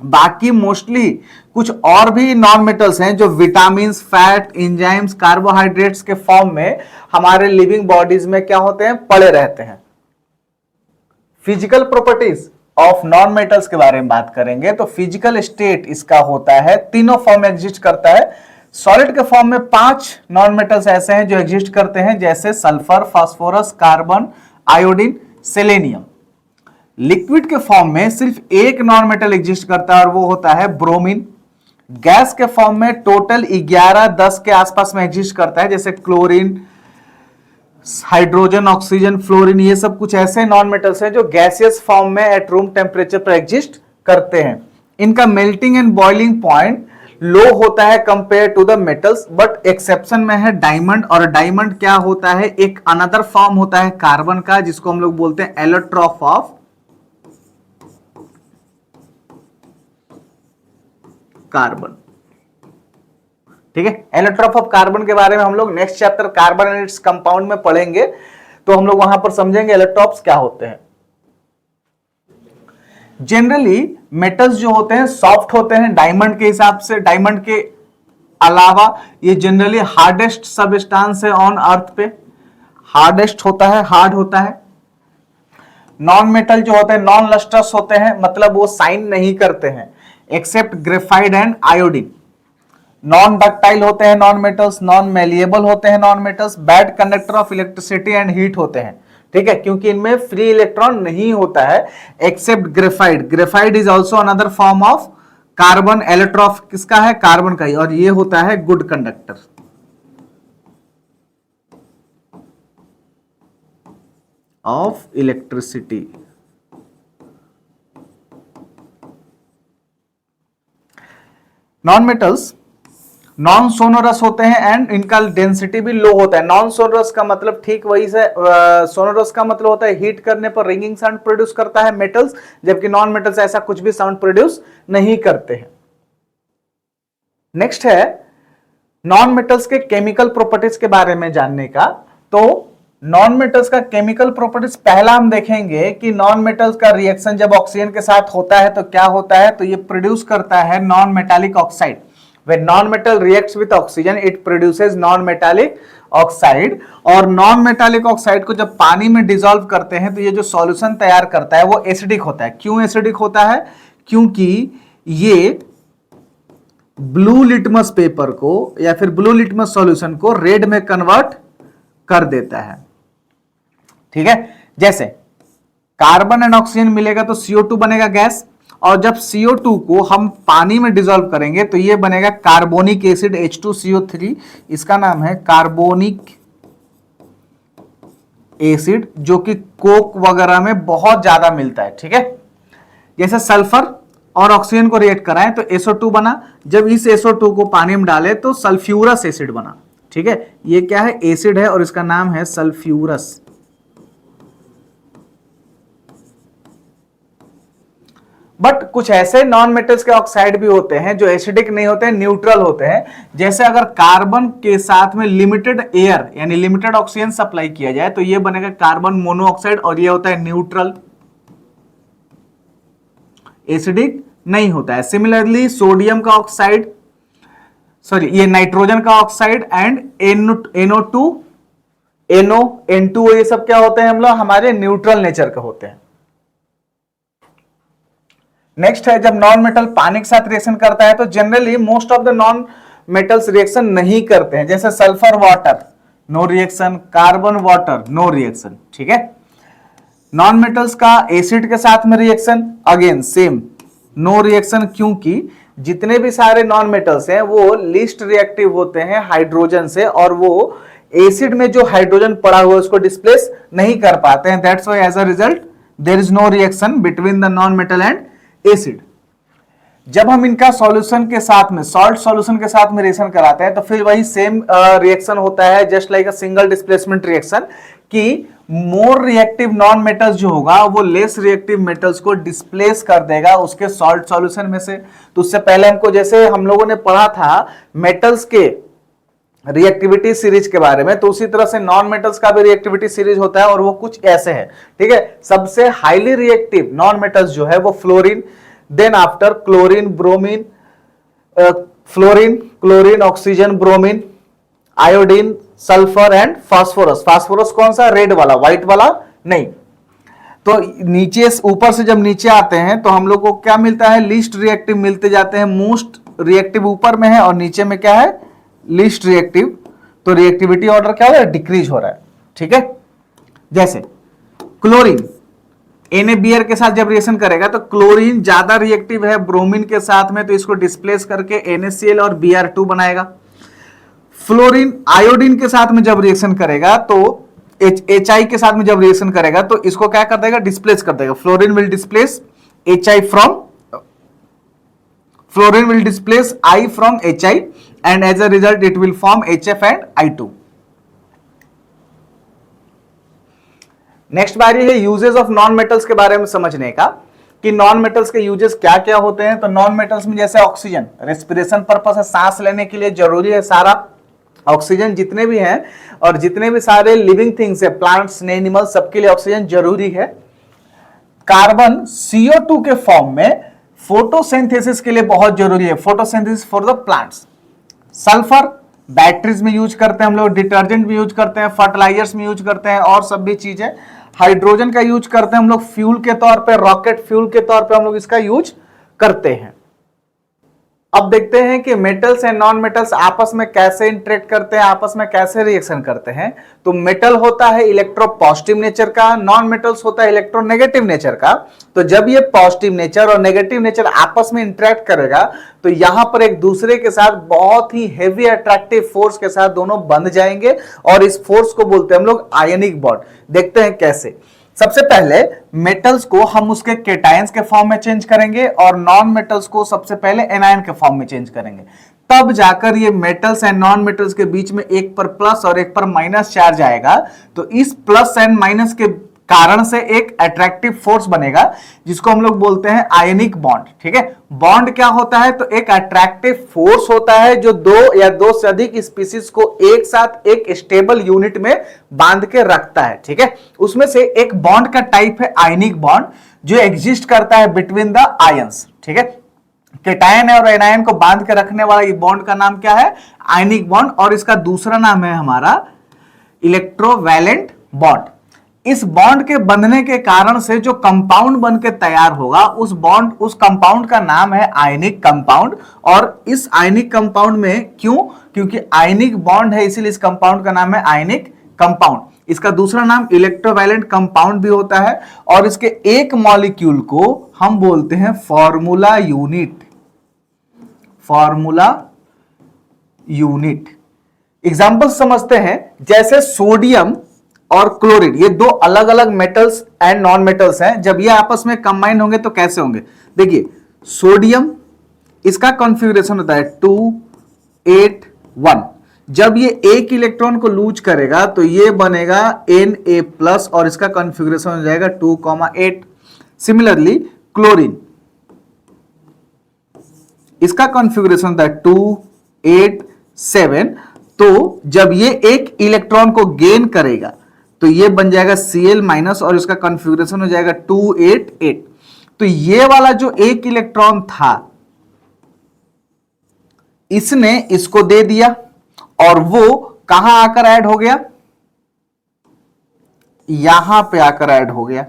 बाकी मोस्टली कुछ और भी नॉन मेटल्स हैं जो विटामिन, फैट, एंजाइम्स, कार्बोहाइड्रेट्स के फॉर्म में हमारे लिविंग बॉडीज में क्या होते हैं, पड़े रहते हैं। Physical properties of non metals के बारे में बात करेंगे तो फिजिकल स्टेट इसका होता है, तीनों फॉर्म में एग्जिस्ट करता है। सॉलिड के फॉर्म में 5 नॉन मेटल्स ऐसे हैं जो एग्जिस्ट करते हैं, जैसे sulphur, phosphorus, carbon, iodine, selenium. Liquid के फॉर्म में सिर्फ एक नॉन मेटल एग्जिस्ट करता है और वो होता है ब्रोमीन। गैस के फॉर्म में टोटल 11-10 के आसपास में एग्जिस्ट करता है, जैसे क्लोरीन, हाइड्रोजन, ऑक्सीजन, फ्लोरीन, ये सब कुछ ऐसे नॉन मेटल्स हैं जो गैसियस फॉर्म में एट रूम टेम्परेचर पर एग्जिस्ट करते हैं। इनका melting and boiling point low होता है compare to the metals, but exception में है डायमंड। और डायमंड क्या होता है, एक अनदर फॉर्म होता है कार्बन का, जिसको हम लोग बोलते हैं एलोट्रॉफ ऑफ कार्बन। ठीक है, एलोट्रॉफ ऑफ कार्बन के बारे में हम लोग next chapter carbon and its compound में पढ़ेंगे, तो हम लोग वहां पर समझेंगे एलोट्रॉफ्स क्या होते हैं। जनरली मेटल्स जो होते हैं सॉफ्ट होते हैं डायमंड के हिसाब से। डायमंड के अलावा ये जनरली हार्डेस्ट सबस्टेंस है ऑन अर्थ पे, हार्डेस्ट होता है, हार्ड होता है। नॉन मेटल जो होते हैं नॉन लस्ट्रस होते हैं, मतलब वो साइन नहीं करते हैं, except graphite and iodine. Non ductile होते हैं नॉन मेटल्स, नॉन मेलिएबल होते हैं non metals, bad conductor of electricity and heat होते हैं। ठीक है, क्योंकि इनमें फ्री इलेक्ट्रॉन नहीं होता है, except graphite. Graphite is also another form of carbon. Allotrope किसका है, कार्बन का ही, और ये होता है good conductor of electricity. Non metals non sonorous होते हैं एंड इनका डेंसिटी भी लो होता है। नॉन सोनोरस का मतलब ठीक वही से, सोनोरस का मतलब होता है हीट करने पर रिंगिंग साउंड प्रोड्यूस करता है मेटल्स, जबकि नॉन मेटल्स ऐसा कुछ भी साउंड प्रोड्यूस नहीं करते हैं। नेक्स्ट है नॉन मेटल्स के केमिकल प्रॉपर्टीज के बारे में जानने का। तो नॉन मेटल्स का केमिकल प्रॉपर्टीज पहला हम देखेंगे कि नॉन मेटल्स का रिएक्शन जब ऑक्सीजन के साथ होता है तो क्या होता है, तो ये प्रोड्यूस करता है non metallic oxide. When non-metal reacts with oxygen, it produces non-metallic oxide। और non-metallic oxide को जब पानी में डिसॉल्व करते हैं तो ये जो सॉल्यूशन तैयार करता है वो एसिडिक होता है। क्यों एसिडिक होता है, क्योंकि ये ब्लू लिटमस पेपर को या फिर ब्लू लिटमस सॉल्यूशन को रेड में कन्वर्ट कर देता है। ठीक है, जैसे कार्बन एंड ऑक्सीजन मिलेगा तो CO2 बनेगा गैस, और जब CO2 को हम पानी में डिसॉल्व करेंगे तो ये बनेगा कार्बोनिक एसिड H2CO3। इसका नाम है कार्बोनिक एसिड, जो कि कोक वगैरह में बहुत ज्यादा मिलता है। ठीक है, जैसे सल्फर और ऑक्सीजन को रिएक्ट कराएं तो SO2 बना, जब इस SO2 को पानी में डाले तो सल्फ्यूरस एसिड बना। ठीक है, ये क्या है, एसिड है और इसका नाम है सल्फ्यूरस। बट कुछ ऐसे नॉन मेटल्स के ऑक्साइड भी होते हैं जो एसिडिक नहीं होते हैं, न्यूट्रल होते हैं। जैसे अगर कार्बन के साथ में लिमिटेड एयर यानी लिमिटेड ऑक्सीजन सप्लाई किया जाए तो ये बनेगा कार्बन मोनोऑक्साइड, और ये होता है न्यूट्रल, एसिडिक नहीं होता है। सिमिलरली सोडियम का ऑक्साइड, सॉरी ये नाइट्रोजन का ऑक्साइड एंड NO2, N2, ये सब क्या होते हैं, हम लोग हमारे न्यूट्रल नेचर के होते हैं। नेक्स्ट है जब नॉन मेटल पानी के साथ रिएक्शन करता है तो generally most of the non metals reaction नहीं करते हैं, जैसे sulphur water no reaction, carbon water no reaction. ठीक है, नॉन मेटल्स का एसिड के साथ में reaction again same no reaction, क्योंकि जितने भी सारे नॉन मेटल्स हैं वो लीस्ट रिएक्टिव होते हैं हाइड्रोजन से, और वो एसिड में जो हाइड्रोजन पड़ा हुआ है उसको डिस्प्लेस नहीं कर पाते हैं। That's why as a result there is no reaction between the non metal and acid. जब हम इनका सॉल्यूशन के साथ में, सॉल्ट सॉल्यूशन के साथ में रिएक्शन कराते हैं तो फिर वही सेम रिएक्शन होता है, just like a single displacement reaction, कि मोर रिएक्टिव नॉन मेटल्स जो होगा वो लेस रिएक्टिव मेटल्स को डिस्प्लेस कर देगा उसके सॉल्ट सॉल्यूशन में से। तो उससे पहले हमको, जैसे हम लोगों ने पढ़ा था मेटल्स के रिएक्टिविटी सीरीज के बारे में, तो उसी तरह से नॉन मेटल्स का भी रिएक्टिविटी सीरीज होता है, और वो कुछ ऐसे है, ठीक है। सबसे हाईली रिएक्टिव नॉन मेटल्स जो है वो fluorine, then after chlorine, bromine, fluorine, chlorine, oxygen, bromine, iodine, sulphur and phosphorus. Phosphorus कौन सा? रेड वाला, व्हाइट वाला नहीं। तो नीचे, ऊपर से जब नीचे आते हैं तो हम लोग को क्या मिलता है? लीस्ट रिएक्टिव मिलते जाते हैं। मोस्ट रिएक्टिव ऊपर में है और नीचे में क्या है? Least reactive. तो रिएक्टिविटी ऑर्डर क्या हो रहा है? डिक्रीज हो रहा है, ठीक है। जैसे क्लोरीन NaBr के साथ जब रिएक्शन करेगा तो क्लोरीन ज्यादा रिएक्टिव है ब्रोमीन के साथ में, तो इसको डिस्प्लेस करके NaCl और Br2 बनाएगा। फ्लोरीन आयोडीन के साथ में जब रिएक्शन करेगा तो HI के साथ में जब रिएक्शन करेगा तो इसको क्या कर देगा? डिस्प्लेस कर देगा। Fluorine will displace HI from, fluorine will displace I from HI and as a result it will form HF and I2। Next बारी है यूजेस ऑफ नॉन मेटल्स के बारे में समझने का, कि नॉन मेटल्स के यूजेस क्या क्या होते हैं। तो नॉन मेटल्स में जैसे ऑक्सीजन, रेस्पिरेशन पर्पस है, सांस लेने के लिए जरूरी है सारा ऑक्सीजन, जितने भी हैं और जितने भी सारे लिविंग थिंग्स है, प्लांट्स, एनिमल्स, सबके लिए ऑक्सीजन जरूरी है। कार्बन CO2 के फॉर्म में फोटोसिंथेसिस के लिए बहुत जरूरी है, photosynthesis for the plants. Sulphur batteries में यूज करते हैं हम लोग, डिटर्जेंट में यूज करते हैं, फर्टिलाइजर्स में यूज करते हैं और सब भी चीजें। हाइड्रोजन का यूज करते हैं हम लोग फ्यूल के तौर पे, रॉकेट फ्यूल के तौर पे हम लोग इसका यूज करते हैं। अब देखते हैं कि मेटल्स एंड नॉन मेटल्स आपस में कैसे इंटरेक्ट करते हैं, आपस में कैसे रिएक्शन करते हैं। तो मेटल होता है इलेक्ट्रो पॉजिटिव नेचर का, नॉन मेटल्स होता है इलेक्ट्रो नेगेटिव नेचर का। तो जब ये पॉजिटिव नेचर और नेगेटिव नेचर आपस में इंटरेक्ट करेगा तो यहां पर एक दूसरे के साथ बहुत ही हेवी अट्रैक्टिव फोर्स के साथ दोनों बंध जाएंगे, और इस फोर्स को बोलते हैं हम लोग आयनिक बॉन्ड। देखते हैं कैसे। सबसे पहले मेटल्स को हम उसके केटायंस के फॉर्म में चेंज करेंगे और नॉन मेटल्स को सबसे पहले एनायन के फॉर्म में चेंज करेंगे, तब जाकर ये मेटल्स एंड नॉन मेटल्स के बीच में एक पर प्लस और एक पर माइनस चार्ज आएगा। तो इस प्लस एंड माइनस के कारण से एक अट्रैक्टिव फोर्स बनेगा जिसको हम लोग बोलते हैं आयनिक बॉन्ड, ठीक है। बॉन्ड क्या होता है? तो एक अट्रैक्टिव फोर्स होता है जो दो या दो से अधिक स्पीसीज को एक साथ एक स्टेबल यूनिट में बांध के रखता है, ठीक है। उसमें से एक बॉन्ड का टाइप है आयनिक बॉन्ड, जो एग्जिस्ट करता है बिटवीन द आयंस, ठीक है। केटायन और एनायन को बांध के रखने वाला ये बॉन्ड का नाम क्या है? Ionic bond. और इसका दूसरा नाम है हमारा इलेक्ट्रोवैलेंट बॉन्ड। इस बॉन्ड के बंधने के कारण से जो कंपाउंड बन के तैयार होगा उस कंपाउंड का नाम है आयनिक कंपाउंड। और इस आयनिक कंपाउंड में क्योंकि आयनिक बॉन्ड है इसीलिए इस कंपाउंड का नाम है आयनिक कंपाउंड। इसका दूसरा नाम इलेक्ट्रोवैलेंट कंपाउंड भी होता है, और इसके एक मॉलिक्यूल को हम बोलते हैं formula unit. Formula unit example समझते हैं। जैसे सोडियम और क्लोरीन, ये दो अलग अलग मेटल्स एंड नॉन मेटल्स हैं। जब ये आपस में कंबाइन होंगे तो कैसे होंगे? देखिए, सोडियम, इसका कॉन्फ़िगरेशन होता है 2 8 1। जब ये एक इलेक्ट्रॉन को लूज करेगा तो ये बनेगा Na+ और इसका कॉन्फ़िगरेशन हो जाएगा 2,8। सिमिलरली क्लोरीन, इसका कॉन्फ़िगरेशन होता है 2 8 7। तो जब ये एक इलेक्ट्रॉन को गेन करेगा तो ये बन जाएगा Cl- और इसका कॉन्फ़िगरेशन हो जाएगा 2 8 8। तो ये वाला जो एक इलेक्ट्रॉन था इसने इसको दे दिया और वो कहां आकर ऐड हो गया? यहां पे आकर ऐड हो गया,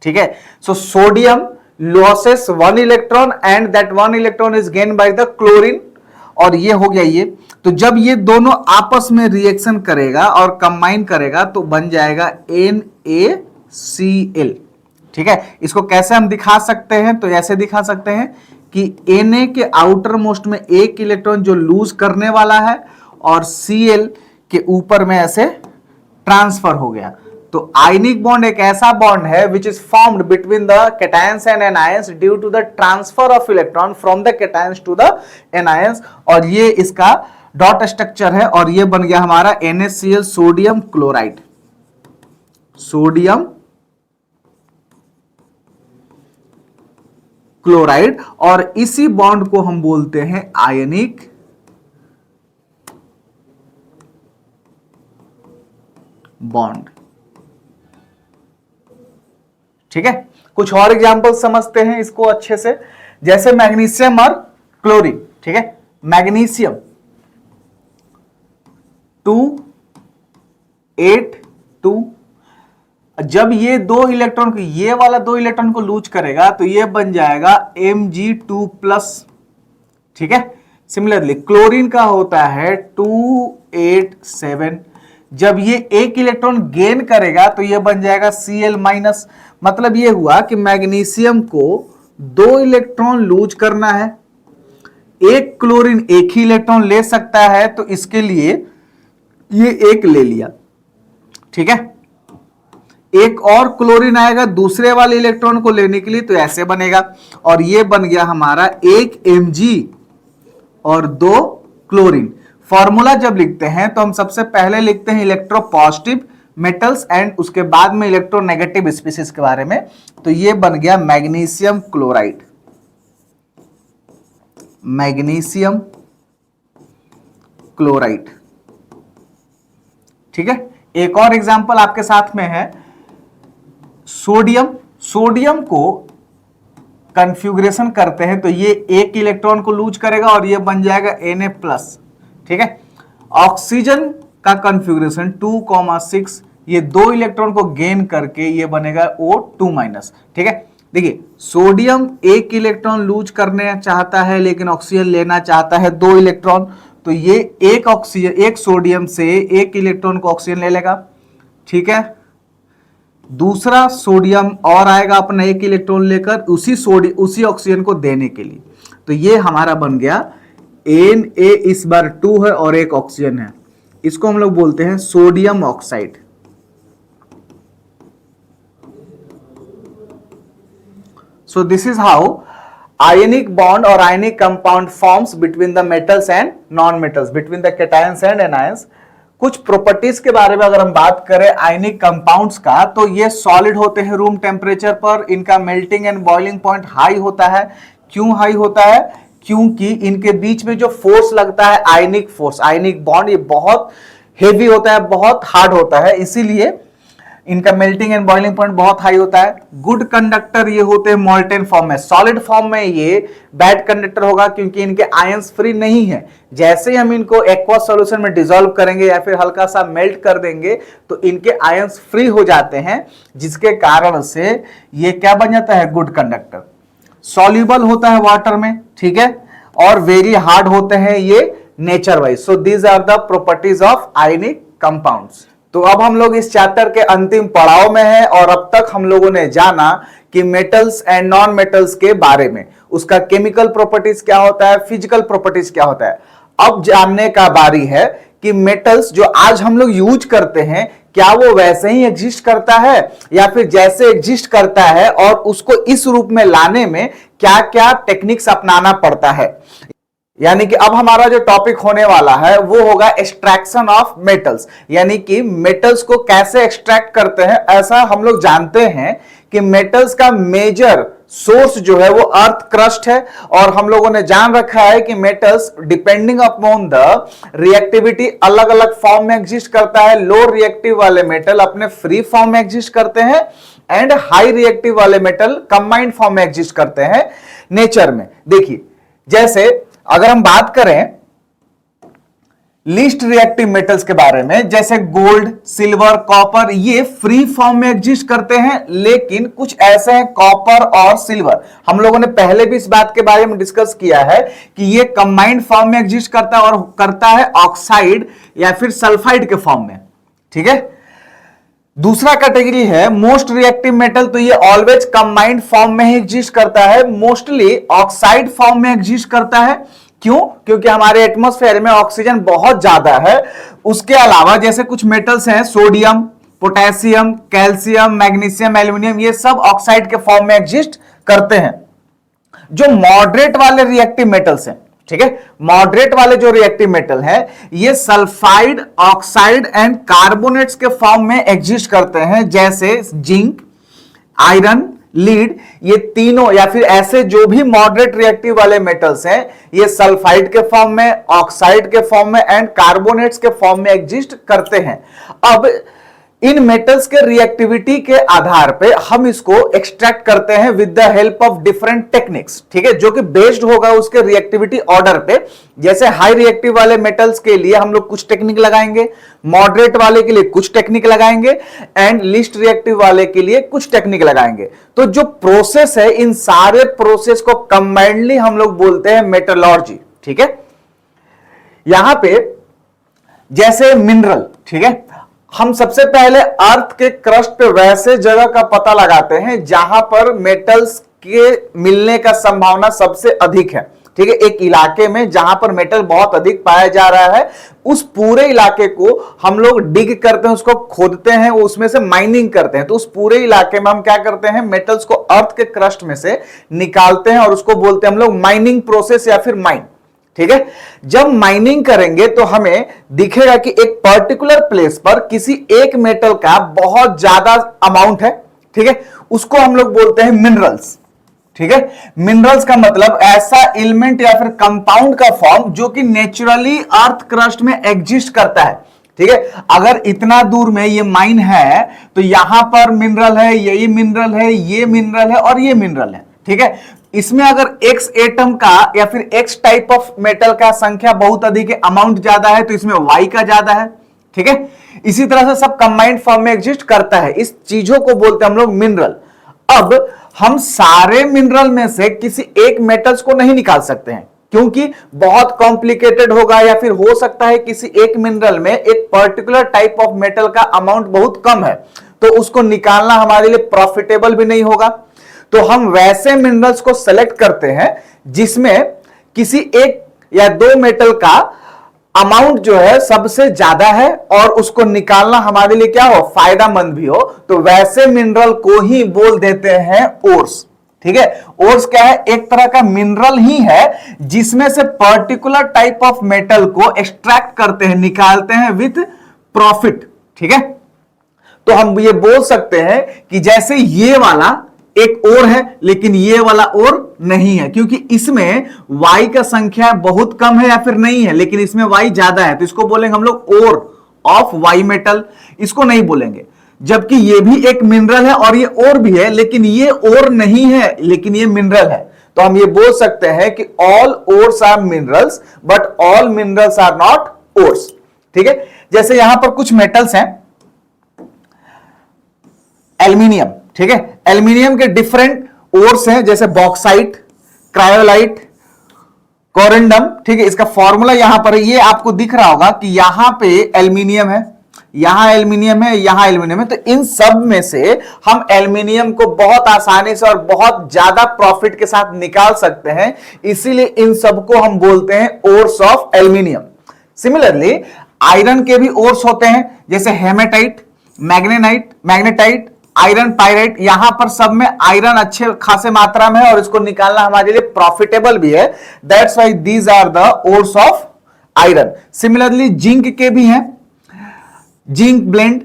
ठीक है। So sodium losses 1 electron and that 1 electron is gain by the chlorine, और ये हो गया ये। तो जब ये दोनों आपस में रिएक्शन करेगा और कंबाइन करेगा तो बन जाएगा NaCl, ठीक है। इसको कैसे हम दिखा सकते हैं? तो ऐसे दिखा सकते हैं कि Na के आउटर मोस्ट में एक इलेक्ट्रॉन जो लूज करने वाला है और Cl के ऊपर में ऐसे ट्रांसफर हो गया। तो आयनिक बॉन्ड एक ऐसा बॉन्ड है which is formed between the cations and anions due to the transfer of electron from the cations to the anions, और ये इसका डॉट स्ट्रक्चर है, और ये बन गया हमारा NaCl sodium chloride, sodium chloride. और इसी बॉन्ड को हम बोलते हैं आयनिक बॉन्ड। ठीक है, कुछ और एग्जांपल समझते हैं इसको अच्छे से, जैसे मैग्नीशियम और क्लोरीन। ठीक है, मैग्नीशियम 282, जब ये दो इलेक्ट्रॉन को, ये वाला दो इलेक्ट्रॉन को लूज करेगा तो ये बन जाएगा Mg2+। ठीक है, सिमिलरली क्लोरीन का होता है 287, जब ये एक इलेक्ट्रॉन गेन करेगा तो ये बन जाएगा Cl-। मतलब ये हुआ कि मैग्नीशियम को दो इलेक्ट्रॉन लूज करना है, एक क्लोरीन एक ही इलेक्ट्रॉन ले सकता है, तो इसके लिए ये एक ले लिया। ठीक है, एक और क्लोरीन आएगा दूसरे वाले इलेक्ट्रॉन को लेने के लिए, तो ऐसे बनेगा, और ये बन गया हमारा एक Mg और दो क्लोरीन। फॉर्मूला जब लिखते हैं तो हम सबसे पहले लिखते हैं इलेक्ट्रोपॉजिटिव मेटल्स एंड उसके बाद में इलेक्ट्रोनेगेटिव स्पीशीज के बारे में। तो ये बन गया मैग्नीशियम क्लोराइड, मैग्नीशियम क्लोराइड। ठीक है, एक और एग्जांपल आपके साथ में है सोडियम। सोडियम को कॉन्फ़िगरेशन करते हैं तो ये एक इलेक्ट्रॉन को लूज करेगा और ये बन जाएगा Na+। ठीक है, ऑक्सीजन का कॉन्फ़िगरेशन 2,6, ये दो इलेक्ट्रॉन को गेन करके ये बनेगा O2-। ठीक है, देखिए सोडियम एक इलेक्ट्रॉन लूज करने चाहता है लेकिन ऑक्सीजन लेना चाहता है दो इलेक्ट्रॉन, तो ये एक ऑक्सीजन, एक सोडियम से एक इलेक्ट्रॉन को ऑक्सीजन ले लेगा। ठीक है, दूसरा सोडियम और आएगा अपना एक इलेक्ट्रॉन लेकर उसी ऑक्सीजन को देने के लिए, तो ये हमारा बन गया Na इस बार 2 है और एक ऑक्सीजन है, इसको हम लोग बोलते हैं sodium oxide. So this is how ionic bond or ionic compound forms between the metals and non-metals, between the cations and anions। कुछ प्रॉपर्टीज के बारे में अगर हम बात करें आयनिक कंपाउंड्स का, तो ये सॉलिड होते हैं रूम टेम्परेचर पर, इनका melting and boiling point high होता है। क्यों हाई होता है? क्योंकि इनके बीच में जो फोर्स लगता है आयनिक फोर्स, आयनिक बॉन्ड, ये बहुत हेवी होता है, बहुत हार्ड होता है, इसीलिए इनका मेल्टिंग एंड बॉइलिंग पॉइंट बहुत हाई होता है। गुड कंडक्टर ये होते हैं मॉल्टेन फॉर्म में, सॉलिड फॉर्म में ये बैड कंडक्टर होगा क्योंकि इनके आयंस फ्री नहीं है। जैसे ही हम इनको एक्वा सॉल्यूशन में डिसॉल्व करेंगे या फिर हल्का सा मेल्ट कर देंगे तो इनके आयंस फ्री हो जाते हैं, जिसके कारण से ये क्या बन जाता है? Good conductor. सॉल्युबल होता है वाटर में, ठीक है, और वेरी हार्ड होते हैं ये nature wise. So these are the properties of ionic compounds. तो अब हम लोग इस चैप्टर के अंतिम पड़ाव में हैं और अब तक हम लोगों ने जाना कि मेटल्स एंड नॉन मेटल्स के बारे में, उसका केमिकल प्रॉपर्टीज क्या होता है, फिजिकल प्रॉपर्टीज क्या होता है। अब जानने का बारी है कि मेटल्स जो आज हम लोग यूज करते हैं क्या वो वैसे ही एग्जिस्ट करता है या फिर जैसे एग्जिस्ट करता है और उसको इस रूप में लाने में क्या क्या टेक्निक्स अपनाना पड़ता है। यानी कि अब हमारा जो टॉपिक होने वाला है वो होगा एक्सट्रैक्शन ऑफ मेटल्स, यानी कि मेटल्स को कैसे एक्सट्रैक्ट करते हैं। ऐसा हम लोग जानते हैं कि मेटल्स का मेजर सोर्स जो है वो अर्थ क्रस्ट है, और हम लोगों ने जान रखा है कि metals depending upon the reactivity अलग अलग फॉर्म में एग्जिस्ट करता है। लो रिएक्टिव वाले मेटल अपने फ्री फॉर्म में एग्जिस्ट करते हैं एंड हाई रिएक्टिव वाले मेटल कंबाइंड फॉर्म में एग्जिस्ट करते हैं नेचर में। देखिए, जैसे अगर हम बात करें लीस्ट रिएक्टिव मेटल्स के बारे में, जैसे गोल्ड, सिल्वर, कॉपर, ये फ्री फॉर्म में एग्जिस्ट करते हैं, लेकिन कुछ ऐसे हैं कॉपर और सिल्वर, हम लोगों ने पहले भी इस बात के बारे में डिस्कस किया है कि ये कंबाइंड फॉर्म में एग्जिस्ट करता है और करता है ऑक्साइड या फिर सल्फाइड के फॉर्म में। ठीक है, दूसरा कैटेगरी है मोस्ट रिएक्टिव मेटल, तो ये ऑलवेज कंबाइंड फॉर्म में ही एग्जिस्ट करता है, मोस्टली ऑक्साइड फॉर्म में एग्जिस्ट करता है। क्यों? क्योंकि हमारे एटमॉस्फेयर में ऑक्सीजन बहुत ज्यादा है। उसके अलावा जैसे कुछ मेटल्स हैं, sodium, potassium, calcium, magnesium, aluminium, ये सब ऑक्साइड के फॉर्म में एग्जिस्ट करते हैं। जो मॉडरेट वाले रिएक्टिव मेटल्स हैं, ठीक है, मॉडरेट वाले जो रिएक्टिव मेटल है, ये सल्फाइड, ऑक्साइड एंड कार्बोनेट्स के फॉर्म में एग्जिस्ट करते हैं, जैसे जिंक, आयरन, लीड, ये तीनों या फिर ऐसे जो भी मॉडरेट रिएक्टिव वाले मेटल्स हैं, ये सल्फाइड के फॉर्म में, ऑक्साइड के फॉर्म में एंड कार्बोनेट्स के फॉर्म में एग्जिस्ट करते हैं। अब इन मेटल्स के रिएक्टिविटी के आधार पे हम इसको एक्सट्रैक्ट करते हैं with the help of different techniques, ठीक है, जो कि बेस्ड होगा उसके रिएक्टिविटी ऑर्डर पे। जैसे हाई रिएक्टिव वाले मेटल्स के लिए हम लोग कुछ टेक्निक लगाएंगे, मॉडरेट वाले के लिए कुछ टेक्निक लगाएंगे एंड लीस्ट रिएक्टिव वाले के लिए कुछ टेक्निक लगाएंगे। तो जो प्रोसेस है, इन सारे प्रोसेस को कंबाइंडली हम लोग बोलते हैं मेटलर्जी, ठीक है। यहां पे जैसे मिनरल, ठीक है, हम सबसे पहले अर्थ के क्रस्ट पे वैसे जगह का पता लगाते हैं जहां पर मेटल्स के मिलने का संभावना सबसे अधिक है, ठीक है। एक इलाके में जहां पर मेटल बहुत अधिक पाया जा रहा है, उस पूरे इलाके को हम लोग डिग करते हैं, उसको खोदते हैं, उसमें से माइनिंग करते हैं। तो उस पूरे इलाके में हम क्या करते हैं, मेटल्स को अर्थ के क्रस्ट में से निकालते हैं और उसको बोलते हैं हम लोग माइनिंग प्रोसेस या फिर माइन, ठीक है। जब माइनिंग करेंगे तो हमें दिखेगा कि एक पर्टिकुलर प्लेस पर किसी एक मेटल का बहुत ज्यादा अमाउंट है, ठीक है, उसको हम लोग बोलते हैं मिनरल्स, ठीक है। मिनरल्स का मतलब ऐसा एलिमेंट या फिर कंपाउंड का फॉर्म जो कि नेचुरली अर्थ क्रस्ट में एग्जिस्ट करता है, ठीक है। अगर इतना दूर में ये माइन है तो यहां पर मिनरल है, यही मिनरल है, ये मिनरल है और ये मिनरल है, ठीक है। इसमें अगर एक्स एटम का या फिर एक्स टाइप ऑफ मेटल का संख्या बहुत अधिक है, अमाउंट ज्यादा है, तो इसमें वाई का ज्यादा है, ठीक है। इसी तरह से सब कंबाइंड फॉर्म में एग्जिस्ट करता है। इस चीजों को बोलते हैं हम लोग मिनरल। अब हम सारे मिनरल में से किसी एक मेटल्स को नहीं निकाल सकते हैं, क्योंकि बहुत कॉम्प्लिकेटेड होगा, या फिर हो सकता है किसी एक मिनरल में एक पर्टिकुलर टाइप ऑफ मेटल का अमाउंट बहुत कम है, तो उसको निकालना हमारे लिए प्रॉफिटेबल भी नहीं होगा। तो हम वैसे मिनरल्स को सेलेक्ट करते हैं जिसमें किसी एक या दो मेटल का अमाउंट जो है सबसे ज्यादा है और उसको निकालना हमारे लिए क्या हो, फायदेमंद भी हो। तो वैसे मिनरल को ही बोल देते हैं ओर्स, ठीक है। ओर्स क्या है, एक तरह का मिनरल ही है जिसमें से पर्टिकुलर टाइप ऑफ मेटल को एक्सट्रैक्ट करते हैं, निकालते हैं विद प्रॉफिट, ठीक है। तो हम ये बोल सकते हैं कि जैसे ये वाला एक और है लेकिन ये वाला और नहीं है, क्योंकि इसमें वाई का संख्या बहुत कम है या फिर नहीं है, लेकिन इसमें वाई ज्यादा है, तो इसको बोलेंगे हम लोग ओर ऑफ वाई मेटल, इसको नहीं बोलेंगे। जबकि ये भी एक मिनरल है और ये और भी है, लेकिन ये और नहीं है, लेकिन ये मिनरल है। तो हम ये बोल सकते हैं कि all ores are minerals but all minerals are not ores, ठीक है। जैसे यहां पर कुछ मेटल्स हैं, एल्यूमिनियम, ठीक है। एल्यूमिनियम के डिफरेंट ओर्स हैं, जैसे बॉक्साइट, क्रायोलाइट, कोरिंडम, ठीक है। इसका फॉर्मूला यहां पर है, ये आपको दिख रहा होगा कि यहां पे एल्यूमिनियम है, यहां एल्यूमिनियम है, यहां एल्यूमिनियम है। तो इन सब में से हम एल्यूमिनियम को बहुत आसानी से और बहुत ज्यादा प्रॉफिट के साथ निकाल सकते हैं, इसीलिए इन सबको हम बोलते हैं ores of aluminium. Similarly iron के भी ओर्स होते हैं, जैसे हेमेटाइट, मैग्नेटाइट, आयरन पायराइट। यहां पर सब में आयरन अच्छे खासे मात्रा में है और इसको निकालना हमारे लिए प्रॉफिटेबल भी है, that's why these are the ores of iron. Similarly zinc के भी हैं, zinc blende,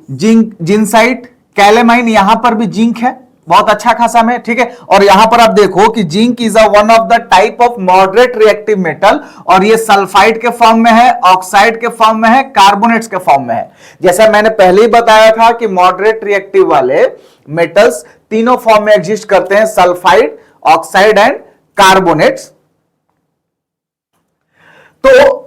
zinc zincite, calamine, यहां पर भी जिंक है बहुत अच्छा खासा में, ठीक है। और यहां पर आप देखो कि zinc is one of the type of moderate reactive metal, और ये सल्फाइड के फॉर्म में है, ऑक्साइड के फॉर्म में है, कार्बोनेट्स के फॉर्म में है। जैसा मैंने पहले ही बताया था कि मॉडरेट रिएक्टिव वाले मेटल्स तीनों फॉर्म में एग्जिस्ट करते हैं, सल्फाइड, ऑक्साइड एंड कार्बोनेट्स। तो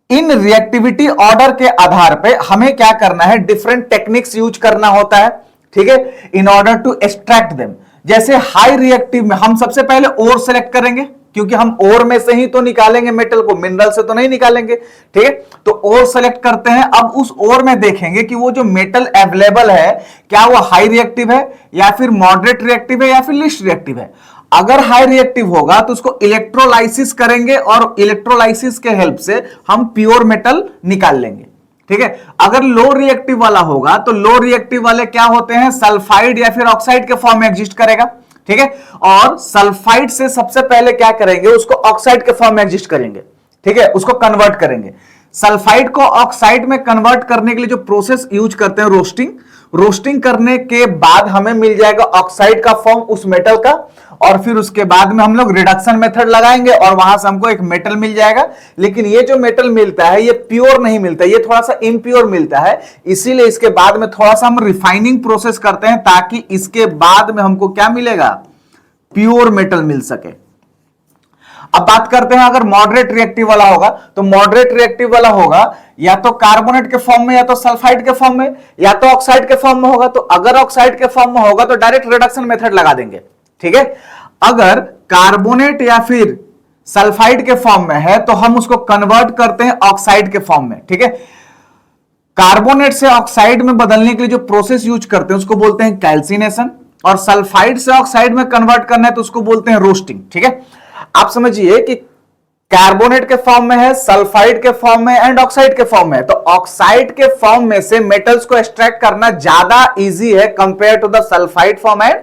इन रिएक्टिविटी ऑर्डर के आधार पे हमें क्या करना है, डिफरेंट टेक्निक्स यूज करना होता है, ठीक है, in order to extract them. जैसे हाई रिएक्टिव में हम सबसे पहले ओर सेलेक्ट करेंगे, क्योंकि हम ओर में से ही तो निकालेंगे मेटल को, मिनरल से तो नहीं निकालेंगे। ठीक है, तो ओर सेलेक्ट करते हैं। अब उस ओर में देखेंगे कि वो जो मेटल अवेलेबल है क्या वो हाई रिएक्टिव है या फिर मॉडरेट रिएक्टिव है या फिर लीस्ट रिएक्टिव है। अगर हाई रिएक्टिव होगा तो उसको इलेक्ट्रोलाइसिस करेंगे और इलेक्ट्रोलाइसिस के हेल्प से हम प्योर मेटल निकाल लेंगे। ठीक है, अगर लो रिएक्टिव वाला होगा तो लो रिएक्टिव वाले क्या होते हैं, सल्फाइड या फिर ऑक्साइड के फॉर्म में एग्जिस्ट करेगा। ठीक है, और सल्फाइड से सबसे पहले क्या करेंगे, उसको ऑक्साइड के फॉर्म में एग्जिस्ट करेंगे। ठीक है, उसको कन्वर्ट करेंगे। सल्फाइड को ऑक्साइड में कन्वर्ट करने के लिए जो प्रोसेस यूज करते हैं रोस्टिंग, रोस्टिंग करने के बाद हमें मिल जाएगा ऑक्साइड का फॉर्म उस मेटल का, और फिर उसके बाद में हम लोग रिडक्शन मेथड लगाएंगे और वहां से हमको एक मेटल मिल जाएगा। लेकिन ये जो मेटल मिलता है ये प्योर नहीं मिलता, ये थोड़ा सा इम्प्योर मिलता है, इसीलिए इसके बाद में थोड़ा सा हम रिफाइनिंग प्रोसेस करते हैं ताकि इसके बाद में हमको क्या मिलेगा, प्योर मेटल मिल सके। अब बात करते हैं अगर मॉडरेट रिएक्टिव वाला होगा, तो मॉडरेट रिएक्टिव वाला होगा या तो कार्बोनेट के फॉर्म में या तो सल्फाइड के फॉर्म में या तो ऑक्साइड के फॉर्म में होगा। तो अगर ऑक्साइड के फॉर्म में होगा तो डायरेक्ट रिडक्शन मेथड लगा देंगे। ठीक है, अगर कार्बोनेट या फिर सल्फाइड के फॉर्म में है तो हम उसको कन्वर्ट करते हैं ऑक्साइड के फॉर्म में। ठीक है, कार्बोनेट से ऑक्साइड में बदलने के लिए जो प्रोसेस यूज करते हैं उसको बोलते हैं कैल्सिनेशन, और सल्फाइड से ऑक्साइड में कन्वर्ट करना है तो उसको बोलते हैं रोस्टिंग। ठीक है, आप समझिए कि कार्बोनेट के फॉर्म में है, सल्फाइड के फॉर्म में एंड ऑक्साइड के फॉर्म में है, तो ऑक्साइड के फॉर्म में से मेटल्स को एक्सट्रैक्ट करना ज्यादा इजी है compare to the sulphide form and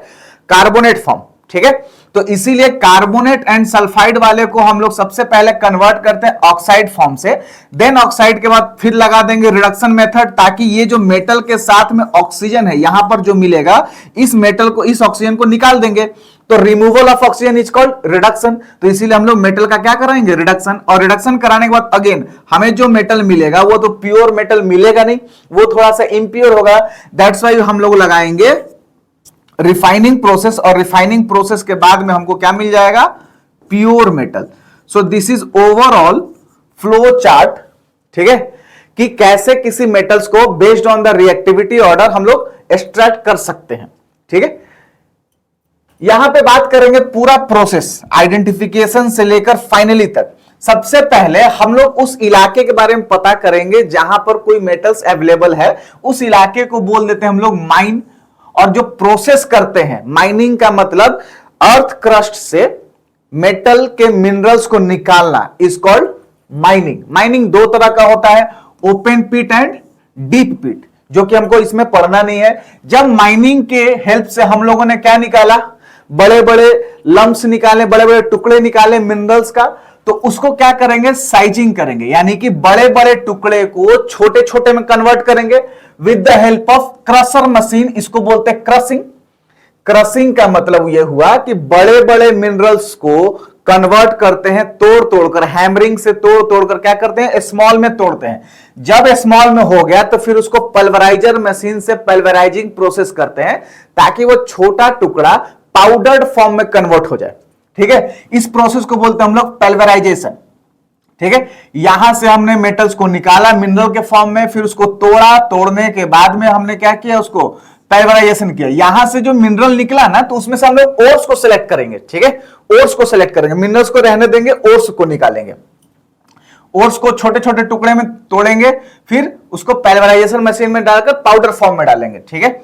carbonate form. ठीक है, तो इसीलिए कार्बोनेट एंड सल्फाइड वाले को हम लोग सबसे पहले कन्वर्ट करते हैं ऑक्साइड फॉर्म से, देन ऑक्साइड के बाद फिर लगा देंगे रिडक्शन मेथड, ताकि ये जो मेटल के साथ में ऑक्सीजन है यहां पर जो मिलेगा, इस मेटल को, इस ऑक्सीजन को निकाल देंगे। तो removal of oxygen is called reduction. तो इसीलिए हम लोग मेटल का क्या कराएंगे, रिडक्शन। और रिडक्शन कराने के बाद अगेन हमें जो मेटल मिलेगा वो तो प्योर मेटल मिलेगा नहीं, वो थोड़ा सा इम्प्योर होगा। दैट्स वाई हम लोग लगाएंगे रिफाइनिंग प्रोसेस, और रिफाइनिंग प्रोसेस के बाद में हमको क्या मिल जाएगा, pure metal. So this is overall flow chart. ठीक है, कि कैसे किसी मेटल्स को based on the reactivity order हम लोग एक्सट्रैक्ट कर सकते हैं। ठीक है, यहां पे बात करेंगे पूरा प्रोसेस आइडेंटिफिकेशन से लेकर फाइनली तक। सबसे पहले हम लोग उस इलाके के बारे में पता करेंगे जहां पर कोई मेटल्स अवेलेबल है, उस इलाके को बोल देते हैं हम लोग माइन। और जो प्रोसेस करते हैं, माइनिंग का मतलब अर्थ क्रस्ट से मेटल के मिनरल्स को निकालना, इज कॉल्ड माइनिंग। माइनिंग दो तरह का होता है, open pit and deep pit, जो कि हमको इसमें पढ़ना नहीं है। जब माइनिंग के हेल्प से हम लोगों ने क्या निकाला, बड़े बड़े लम्प्स निकाले, बड़े बड़े टुकड़े निकाले मिनरल्स का, तो उसको क्या करेंगे, साइजिंग करेंगे, यानी कि बड़े बड़े टुकड़े को छोटे छोटे में कन्वर्ट करेंगे with the help of crusher machine. इसको बोलते हैं क्रशिंग। क्रशिंग का मतलब यह हुआ कि बड़े बड़े मिनरल्स को कन्वर्ट करते हैं तोड़ तोड़कर, हैमरिंग से तोड़ तोड़कर क्या करते हैं, स्मॉल में तोड़ते हैं। जब स्मॉल में हो गया तो फिर उसको पल्वराइजर मशीन से पल्वराइजिंग प्रोसेस करते हैं ताकि वो छोटा टुकड़ा पाउडर्ड फॉर्म में कन्वर्ट हो जाए। ठीक है, इस प्रोसेस को बोलते हैं हम लोग पल्वराइजेशन। ठीक है, यहां से हमने मेटल्स को निकाला मिनरल के फॉर्म में, फिर उसको तोड़ा, तोड़ने के बाद में हमने क्या किया, उसको पल्वराइजेशन किया। यहां से जो मिनरल निकला ना, तो उसमें से हम लोग ओर्स को सिलेक्ट करेंगे। ठीक है, ओर्स को सिलेक्ट करेंगे, मिनरल्स को रहने देंगे, ओर्स को निकालेंगे। ओर्स को छोटे छोटे टुकड़े में तोड़ेंगे, फिर उसको पल्वराइजेशन मशीन में डालकर पाउडर फॉर्म में डालेंगे। ठीक है,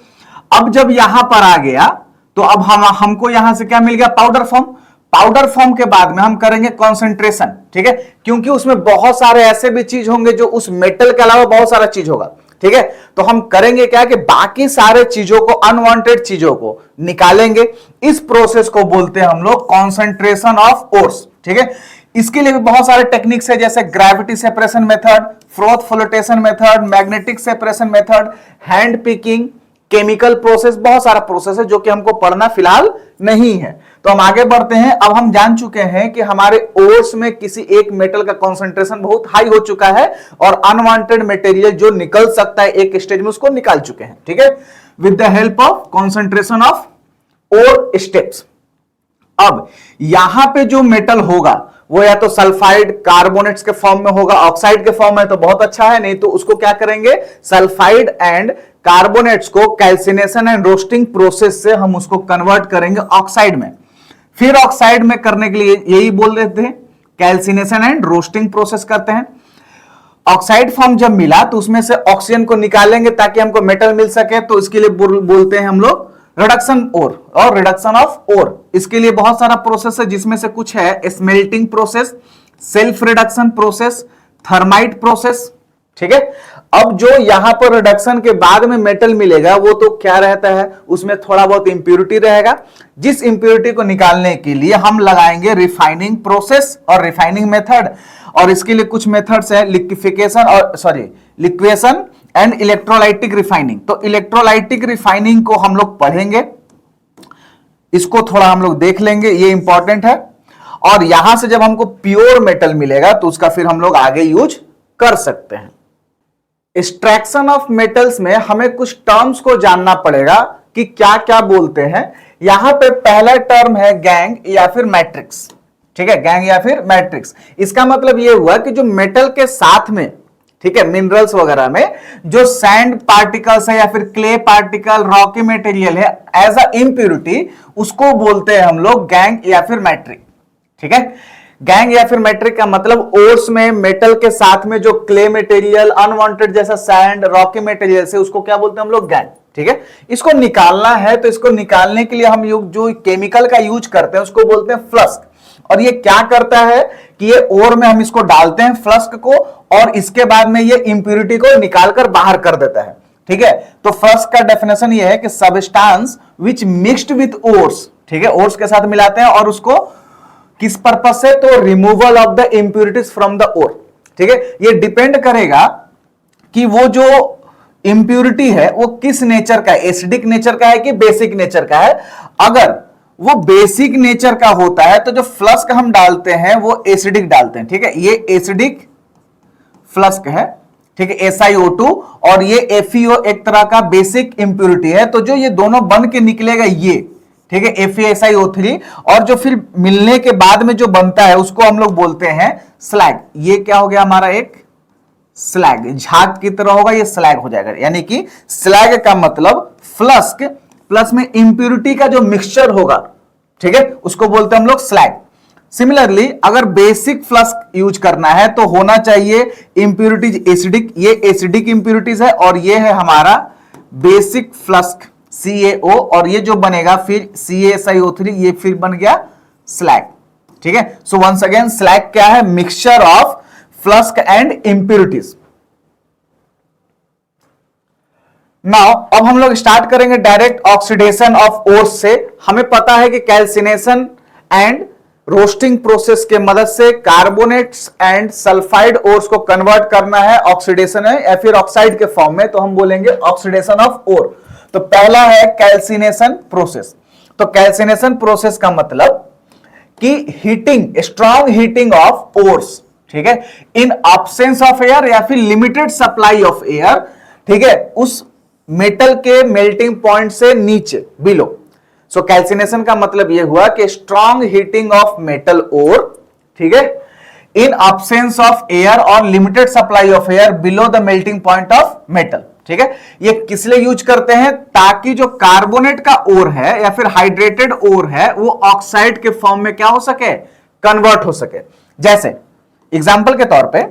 अब जब यहां पर आ गया तो अब हमको यहां से क्या मिल गया, पाउडर फॉर्म। पाउडर फॉर्म के बाद में हम करेंगे कॉन्सेंट्रेशन। ठीक है, क्योंकि उसमें बहुत सारे ऐसे भी चीज होंगे जो उस मेटल के अलावा बहुत सारा चीज होगा। ठीक है, तो हम करेंगे क्या कि बाकी सारे चीजों को, अनवांटेड चीजों को निकालेंगे। इस प्रोसेस को बोलते हैं हम लोग कॉन्सेंट्रेशन ऑफ ओर्स। ठीक है, इसके लिए भी बहुत सारे टेक्निक्स है, जैसे gravity separation method, froth flotation method, magnetic separation method, hand picking, chemical process, बहुत सारा प्रोसेस है जो कि हमको पढ़ना फिलहाल नहीं है। तो हम आगे बढ़ते हैं। अब हम जान चुके हैं कि हमारे ओर्स में किसी एक मेटल का कंसंट्रेशन बहुत हाई हो चुका है और अनवांटेड मटेरियल जो निकल सकता है एक स्टेज में, उसको निकाल चुके हैं। ठीक है, with the help of concentration of ore steps. अब यहां पे जो मेटल होगा वो या तो सल्फाइड कार्बोनेट्स के फॉर्म में होगा, ऑक्साइड के फॉर्म में तो बहुत अच्छा है, नहीं तो उसको क्या करेंगे, सल्फाइड एंड कार्बोनेट्स को कैल्सिनेशन एंड रोस्टिंग प्रोसेस से हम उसको कन्वर्ट करेंगे ऑक्साइड में। फिर ऑक्साइड में करने के लिए यही बोल देते हैं, कैल्सिनेशन एंड रोस्टिंग प्रोसेस करते हैं। ऑक्साइड फॉर्म जब मिला तो उसमें से ऑक्सीजन को निकालेंगे ताकि हमको मेटल मिल सके, तो इसके लिए बोलते हैं हम लोग रिडक्शन ओर और रिडक्शन ऑफ ओर। इसके लिए बहुत सारा प्रोसेस है, जिसमें से कुछ है smelting process, self reduction process, thermite process. ठीक है, अब जो यहां पर रिडक्शन के बाद में मेटल मिलेगा वो तो क्या रहता है, उसमें थोड़ा बहुत इंप्योरिटी रहेगा, जिस इंप्योरिटी को निकालने के लिए हम लगाएंगे रिफाइनिंग प्रोसेस और रिफाइनिंग मेथड। और इसके लिए कुछ मेथड्स है, लिक्विफिकेशन और लिक्वेशन एंड इलेक्ट्रोलाइटिक रिफाइनिंग। तो इलेक्ट्रोलाइटिक रिफाइनिंग को हम लोग पढ़ेंगे, इसको थोड़ा हम लोग देख लेंगे, ये इंपॉर्टेंट है। और यहां से जब हमको प्योर मेटल मिलेगा तो उसका फिर हम लोग आगे यूज कर सकते हैं। एक्सट्रैक्शन ऑफ मेटल्स में हमें कुछ टर्म्स को जानना पड़ेगा कि क्या क्या बोलते हैं। यहां पे पहला टर्म है गैंग या फिर मैट्रिक्स। ठीक है, गैंग या फिर मैट्रिक्स, इसका मतलब यह हुआ कि जो मेटल के साथ में, ठीक है, मिनरल्स वगैरह में जो सैंड पार्टिकल्स है या फिर क्ले पार्टिकल, रॉकी मटेरियल है एज अ इम्प्योरिटी, उसको बोलते हैं हम लोग गैंग या फिर मैट्रिक। ठीक है, गैंग या फिर मैट्रिक का मतलब ओर्स में मेटल के साथ में जो क्ले मटेरियल, अनवांटेड जैसा सैंड, रॉकी मटेरियल से, उसको क्या बोलते हैं हम लोग, गैंग। ठीक है, इसको निकालना है तो इसको निकालने के लिए हम जो केमिकल का यूज करते हैं उसको बोलते हैं फ्लस्क। और ये क्या करता है कि ये ओर में हम इसको डालते हैं फ्लस्क को, और इसके बाद में ये इंप्योरिटी को निकालकर बाहर कर देता है। ठीक है, तो फ्लस्क का डेफिनेशन ये है कि substance which mixed with ores, ठीक है, ओर्स के साथ मिलाते हैं और उसको किस पर्पस से, तो removal of the impurities from the ore. ठीक है, ये डिपेंड करेगा कि वो जो इंप्योरिटी है वो किस नेचर का है, एसिडिक नेचर का है कि बेसिक नेचर का है। अगर वो बेसिक नेचर का होता है तो जो फ्लस्क हम डालते हैं वो एसिडिक डालते हैं। ठीक है, ये एसिडिक फ्लस्क है, ठीक है, SiO2, और ये FeO एक तरह का बेसिक इंप्योरिटी है। तो जो ये दोनों बन के निकलेगा ये, ठीक है, FeSiO3, और जो फिर मिलने के बाद में जो बनता है उसको हम लोग बोलते हैं स्लैग। ये क्या हो गया हमारा, एक स्लैग, झाग की तरह होगा, ये स्लैग हो जाएगा। यानी कि स्लैग का मतलब फ्लस्क प्लस में इंप्योरिटी का जो मिक्सचर होगा, ठीक है, उसको बोलते हैं हम लोग स्लैग। सिमिलरली अगर बेसिक फ्लस्क यूज करना है तो होना चाहिए इंप्योरिटीज एसिडिक, ये एसिडिक इंप्योरिटीज है, और ये है हमारा बेसिक फ्लस्क CaO, और ये जो बनेगा फिर CaSiO3, ये फिर बन गया स्लैग। ठीक है, सो वंस अगेन स्लैग क्या है, mixture of flux and impurities. Now अब हम लोग स्टार्ट करेंगे डायरेक्ट ऑक्सीडेशन ऑफ ओर्स से। हमें पता है कि कैल्सिनेशन एंड रोस्टिंग प्रोसेस के मदद से कार्बोनेट्स एंड सल्फाइड ओर्स को कन्वर्ट करना है ऑक्सीडेशन है या फिर ऑक्साइड के फॉर्म में, तो हम बोलेंगे ऑक्सीडेशन ऑफ ओर। तो पहला है कैल्सिनेशन प्रोसेस। तो कैल्सिनेशन प्रोसेस का मतलब कि heating, strong heating of ores, ठीक है, इन एब्सेंस ऑफ एयर या फिर लिमिटेड सप्लाई ऑफ एयर, ठीक है, उस मेटल के मेल्टिंग पॉइंट से नीचे, बिलो। सो कैल्सिनेशन का मतलब यह हुआ कि स्ट्रॉन्ग हीटिंग ऑफ मेटल ओर, ठीक है, इन एब्सेंस ऑफ एयर और limited supply of air below the melting point of metal. ठीक है, ये किस लिए यूज करते हैं, ताकि जो कार्बोनेट का ओर है या फिर हाइड्रेटेड ओर है वो ऑक्साइड के फॉर्म में क्या हो सके, कन्वर्ट हो सके। जैसे एग्जांपल के तौर पे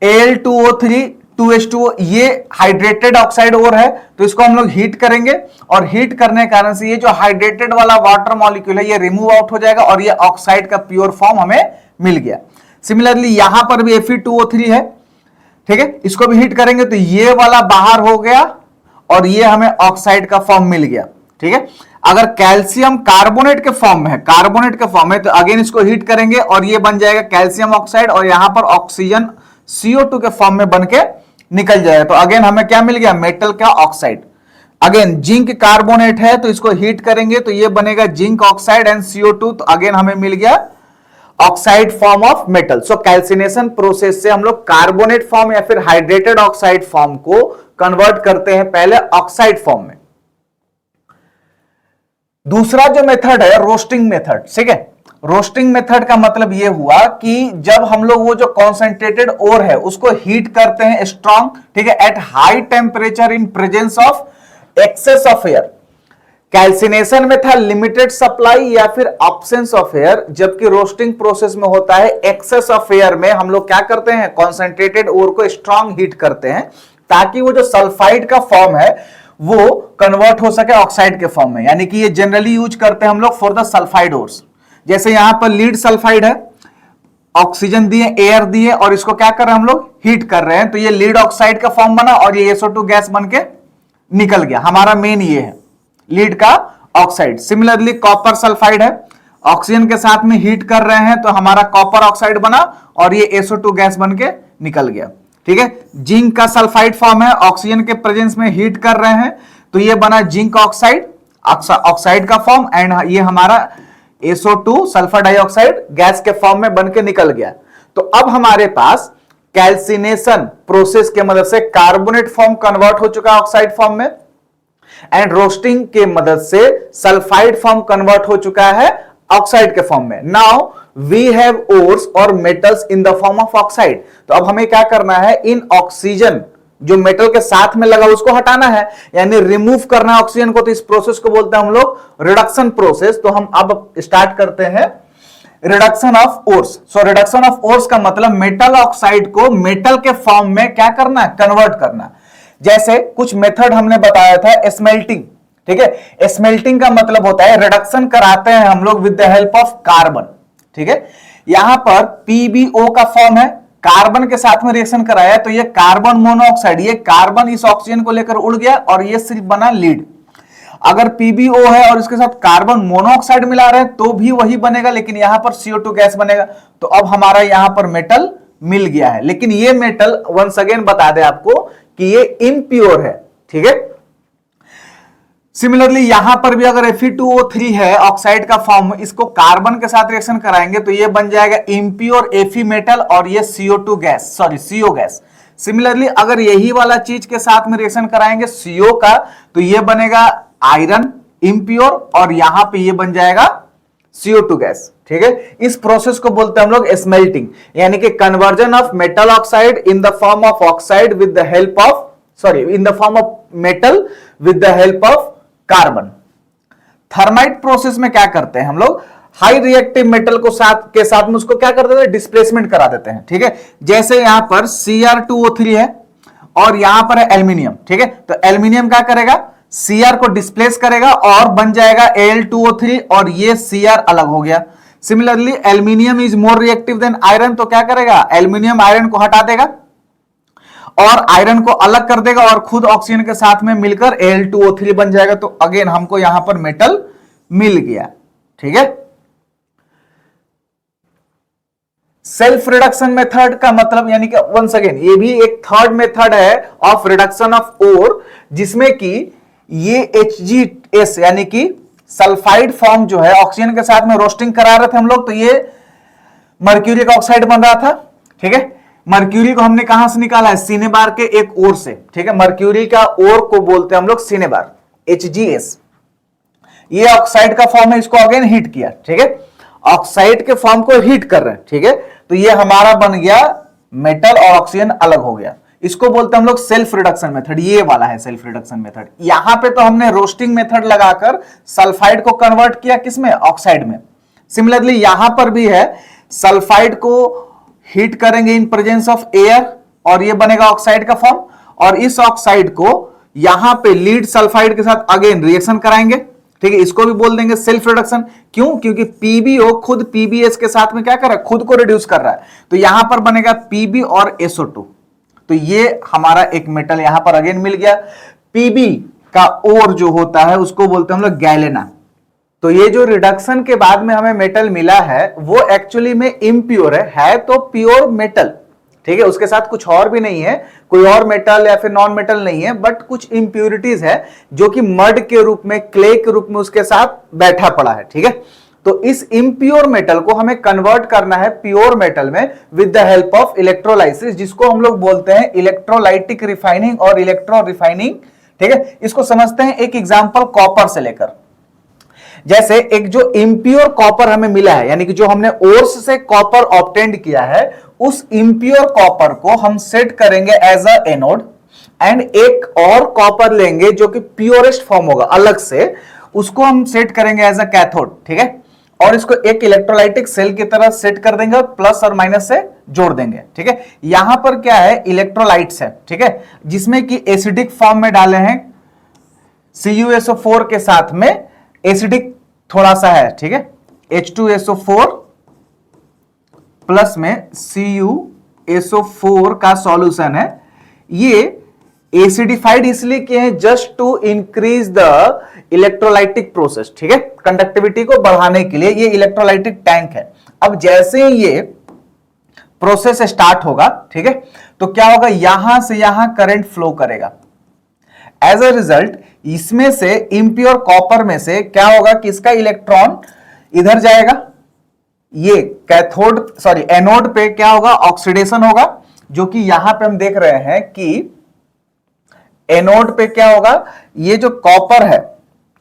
Al2O3 2H2O, ये हाइड्रेटेड ऑक्साइड ओर है, तो इसको हम लोग हीट करेंगे, और हीट करने के कारण से ये जो हाइड्रेटेड वाला वाटर मॉलिक्यूल है ये रिमूव आउट हो जाएगा और ये ऑक्साइड का प्योर फॉर्म हमें मिल गया। सिमिलरली यहां पर भी Fe2O3 है, ठीक है, इसको भी हीट करेंगे तो ये वाला बाहर हो गया और ये हमें ऑक्साइड का फॉर्म मिल गया। ठीक है, अगर कैल्शियम कार्बोनेट के फॉर्म में है, कार्बोनेट के फॉर्म में, तो अगेन इसको हीट करेंगे और ये बन जाएगा कैल्शियम ऑक्साइड, और यहां पर ऑक्सीजन CO2 के फॉर्म में बन के निकल जाएगा। तो अगेन हमें क्या मिल गया, मेटल का ऑक्साइड। अगेन जिंक कार्बोनेट है तो इसको हीट करेंगे तो ये बनेगा जिंक ऑक्साइड एंड CO2, तो अगेन हमें मिल गया oxide form of metal. So calcination process से हम लोग कार्बोनेट फॉर्म या फिर हाइड्रेटेड ऑक्साइड फॉर्म को कन्वर्ट करते हैं पहले ऑक्साइड फॉर्म में। दूसरा जो मेथड है रोस्टिंग मेथड, ठीक है, रोस्टिंग मेथड का मतलब यह हुआ कि जब हम लोग वो जो कॉन्सेंट्रेटेड ओर है उसको हीट करते हैं स्ट्रॉन्ग, ठीक है, at high temperature in presence of excess of air. Calcination में था लिमिटेड सप्लाई या फिर अब्सेंस ऑफ एयर, जबकि रोस्टिंग प्रोसेस में होता है एक्सेस ऑफ एयर में हम लोग क्या करते हैं, कॉन्सेंट्रेटेड ओर को स्ट्रांग हीट करते हैं ताकि वो जो सल्फाइड का फॉर्म है वो कन्वर्ट हो सके ऑक्साइड के फॉर्म में। यानी कि ये जनरली यूज करते हैं हम लोग फॉर द सल्फाइड ओर्स। जैसे यहां पर लीड सल्फाइड है, ऑक्सीजन दिए, एयर दिए और इसको क्या कर रहे हैं हम लोग, हीट कर रहे हैं, तो ये लीड ऑक्साइड का फॉर्म बना और ये SO2 गैस बन के निकल गया। हमारा मेन ये है लीड का ऑक्साइड। सिमिलरली कॉपर सल्फाइड है, ऑक्सीजन के साथ में हीट कर रहे हैं तो हमारा कॉपर ऑक्साइड बना और ये SO2 गैस बन के निकल गया। ठीक है, जिंक का सल्फाइड फॉर्म है, ऑक्सीजन के प्रेजेंस में हीट कर रहे हैं तो ये बना जिंक ऑक्साइड, ऑक्साइड का फॉर्म, एंड ये हमारा SO2 सल्फर डाइऑक्साइड गैस के फॉर्म में बन के निकल गया। तो अब हमारे पास कैल्सिनेशन प्रोसेस के मदद से कार्बोनेट फॉर्म कन्वर्ट हो चुका है ऑक्साइड फॉर्म में, एंड रोस्टिंग के मदद से सल्फाइड फॉर्म कन्वर्ट हो चुका है ऑक्साइड के फॉर्म में। नाउ वी हैव ओर्स और metals in the form of oxide. तो अब हमें क्या करना है, इन ऑक्सीजन जो मेटल के साथ में लगा उसको हटाना है, यानी रिमूव करना है ऑक्सीजन को। तो इस प्रोसेस को बोलते हैं हम लोग रिडक्शन प्रोसेस। तो हम अब स्टार्ट करते हैं reduction of ores. So reduction of ores का मतलब मेटल ऑक्साइड को मेटल के फॉर्म में क्या करना है, कन्वर्ट करना। जैसे कुछ मेथड हमने बताया था स्मेल्टिंग। ठीक है, स्मेल्टिंग का मतलब होता है रिडक्शन कराते हैं हम लोग with the help of carbon. ठीक है, यहां पर PbO का फॉर्म है, कार्बन के साथ में रिएक्शन कराया तो ये कार्बन मोनोऑक्साइड, ये कार्बन इस ऑक्सीजन को लेकर उड़ गया और ये सिर्फ बना लीड। अगर PbO है और इसके साथ कार्बन मोनोऑक्साइड मिला रहे हैं तो भी वही बनेगा, लेकिन यहां पर CO2 गैस बनेगा। तो अब हमारा यहां पर मेटल मिल गया है, लेकिन ये मेटल वंस अगेन बता दे आपको कि ये इम्प्योर है। ठीक है, सिमिलरली यहां पर भी अगर Fe2O3 है ऑक्साइड का फॉर्म, इसको कार्बन के साथ रिएक्शन कराएंगे तो ये बन जाएगा इम्प्योर Fe मेटल और ये CO2 gas, sorry CO gas. Similarly अगर यही वाला चीज के साथ में रिएक्शन कराएंगे CO का तो ये बनेगा आयरन इम्प्योर और यहां पे ये बन जाएगा CO2 गैस। ठीक है, इस प्रोसेस को बोलते हैं हम लोग स्मेल्टिंग, यानी कि conversion of metal oxide in the form of oxide with the help of, sorry, in the form of metal with the help of carbon. Thermite process में क्या करते हैं हम लोग, हाई रिएक्टिव मेटल को के साथ में उसको क्या कर देते हैं, डिस्प्लेसमेंट करा देते हैं। ठीक है, जैसे यहां पर Cr2O3 है और यहां पर है एल्यूमिनियम। ठीक है, तो एल्यूमिनियम क्या करेगा, Cr को डिस्प्लेस करेगा और बन जाएगा Al2O3 और ये Cr अलग हो गया। Similarly aluminium is more reactive than iron, तो क्या करेगा, एल्यूमिनियम आयरन को हटा देगा और आयरन को अलग कर देगा और खुद ऑक्सीजन के साथ में मिलकर Al2O3 बन जाएगा। तो अगेन हमको यहां पर मेटल मिल गया। ठीक है, सेल्फ रिडक्शन मेथड का मतलब यानी कि वंस अगेन ये भी एक थर्ड मेथड है ऑफ रिडक्शन ऑफ ओर, जिसमें कि ये HgS यानी कि सल्फाइड फॉर्म जो है ऑक्सीजन के साथ में रोस्टिंग करा रहे थे हम लोग, तो ये मर्क्यूरी का ऑक्साइड बन रहा था। ठीक है, मर्क्यूरी को हमने कहां से निकाला है, सिनेबार के एक ओर से। ठीक है, मर्क्यूरी का ओर को बोलते हैं हम लोग सिनेबार, HgS। ये ऑक्साइड का फॉर्म है, इसको अगेन हीट किया। ठीक है, ऑक्साइड के फॉर्म को हीट कर रहे हैं। ठीक है, तो ये हमारा बन गया मेटल और ऑक्सीजन अलग हो गया। इसको बोलते हैं हम लोग सेल्फ रिडक्शन मेथड। ये वाला है सेल्फ रिडक्शन मेथड। यहां पे तो हमने रोस्टिंग मेथड लगाकर सल्फाइड को कन्वर्ट किया किसमें, ऑक्साइड में। सिमिलरली यहां पर भी है, सल्फाइड को हीट करेंगे इन प्रेजेंस ऑफ एयर और ये बनेगा ऑक्साइड का फॉर्म, और इस ऑक्साइड को यहां पे लीड सल्फाइड के साथ अगेन रिएक्शन कराएंगे। ठीक है, इसको भी बोल देंगे सेल्फ रिडक्शन। क्यों, क्योंकि PbO खुद PbS के साथ में क्या कर रहा है, खुद को रिड्यूस कर रहा है। तो यहां पर बनेगा Pb और SO2। तो ये हमारा एक मेटल यहां पर अगेन मिल गया। Pb का ओर जो होता है उसको बोलते हैं हम लोग गैलेना। तो ये जो रिडक्शन के बाद में हमें मेटल मिला है वो एक्चुअली में इम्प्योर है तो प्योर मेटल। ठीक है, उसके साथ कुछ और भी नहीं है, कोई और मेटल या फिर नॉन मेटल नहीं है, बट कुछ इंप्योरिटीज है जो कि मड के रूप में, क्ले के रूप में उसके साथ बैठा पड़ा है। ठीक है, तो इस इम्प्योर मेटल को हमें कन्वर्ट करना है प्योर मेटल में with the help of electrolysis, जिसको हम लोग बोलते हैं इलेक्ट्रोलाइटिक रिफाइनिंग और इलेक्ट्रो रिफाइनिंग। ठीक है, इसको समझते हैं एक एग्जांपल कॉपर से लेकर। जैसे एक जो इम्प्योर कॉपर हमें मिला है, यानी कि जो हमने ओर्स से कॉपर ऑब्टेंड किया है, उस इम्प्योर कॉपर को हम सेट करेंगे एज अ एनोड, एंड एक और कॉपर लेंगे जो कि प्योरेस्ट फॉर्म होगा अलग से, उसको हम सेट करेंगे एज अ कैथोड, ठीक है, और इसको एक इलेक्ट्रोलाइटिक सेल की तरह सेट कर देंगे और प्लस और माइनस से जोड़ देंगे, ठीक है। यहां पर क्या है, इलेक्ट्रोलाइट्स है, ठीक है, जिसमें कि एसिडिक फॉर्म में डाले हैं CuSO4 के साथ में एसिडिक थोड़ा सा है, ठीक है, H2SO4 प्लस में CuSO4 का सॉल्यूशन है। ये एसिडिफाइड इसलिए किए हैं just to increase the electrolytic process, ठीक है, कंडक्टिविटी को बढ़ाने के लिए ये इलेक्ट्रोलाइटिक टैंक है। अब जैसे ही ये प्रोसेस स्टार्ट होगा, ठीक है, तो क्या होगा, यहां से यहां करंट फ्लो करेगा। एज अ रिजल्ट इसमें से इम्प्योर कॉपर में से क्या होगा कि इसका इलेक्ट्रॉन इधर जाएगा, ये कैथोड सॉरी एनोड पे क्या होगा, ऑक्सीडेशन होगा, जो कि यहां पे हम देख रहे हैं कि एनोड पे क्या होगा, ये जो कॉपर है,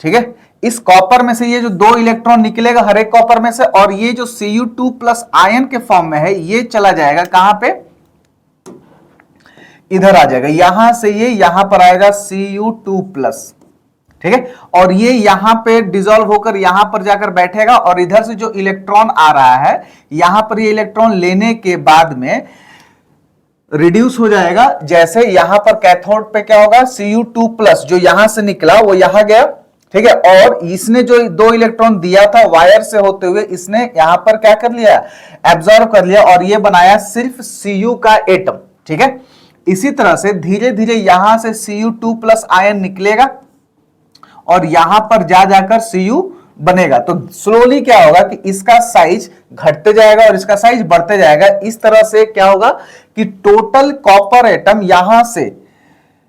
ठीक है, इस कॉपर में से ये जो 2 इलेक्ट्रॉन निकलेगा हर एक कॉपर में से, और ये जो Cu2 प्लस आयन के फॉर्म में है ये चला जाएगा कहां पे, इधर आ जाएगा, यहां से ये यहां पर आएगा Cu2 प्लस, ठीक है, और ये यहां पे डिसॉल्व होकर यहां पर जाकर बैठेगा, और इधर से जो इलेक्ट्रॉन आ रहा है यहां पर ये इलेक्ट्रॉन लेने के बाद में रिड्यूस हो जाएगा। जैसे यहां पर कैथोड पे क्या होगा, Cu2 प्लस जो यहां से निकला वो यहां गया, ठीक है, और इसने जो 2 इलेक्ट्रॉन दिया था वायर से होते हुए इसने यहां पर क्या कर लिया, एब्जॉर्ब कर लिया, और ये बनाया सिर्फ Cu का एटम, ठीक है। इसी तरह से धीरे धीरे यहां से Cu2 प्लस आयन निकलेगा और यहां पर जा जाकर Cu बनेगा। तो स्लोली क्या होगा कि इसका साइज घटते जाएगा और इसका साइज बढ़ते जाएगा। इस तरह से क्या होगा कि टोटल कॉपर एटम यहां से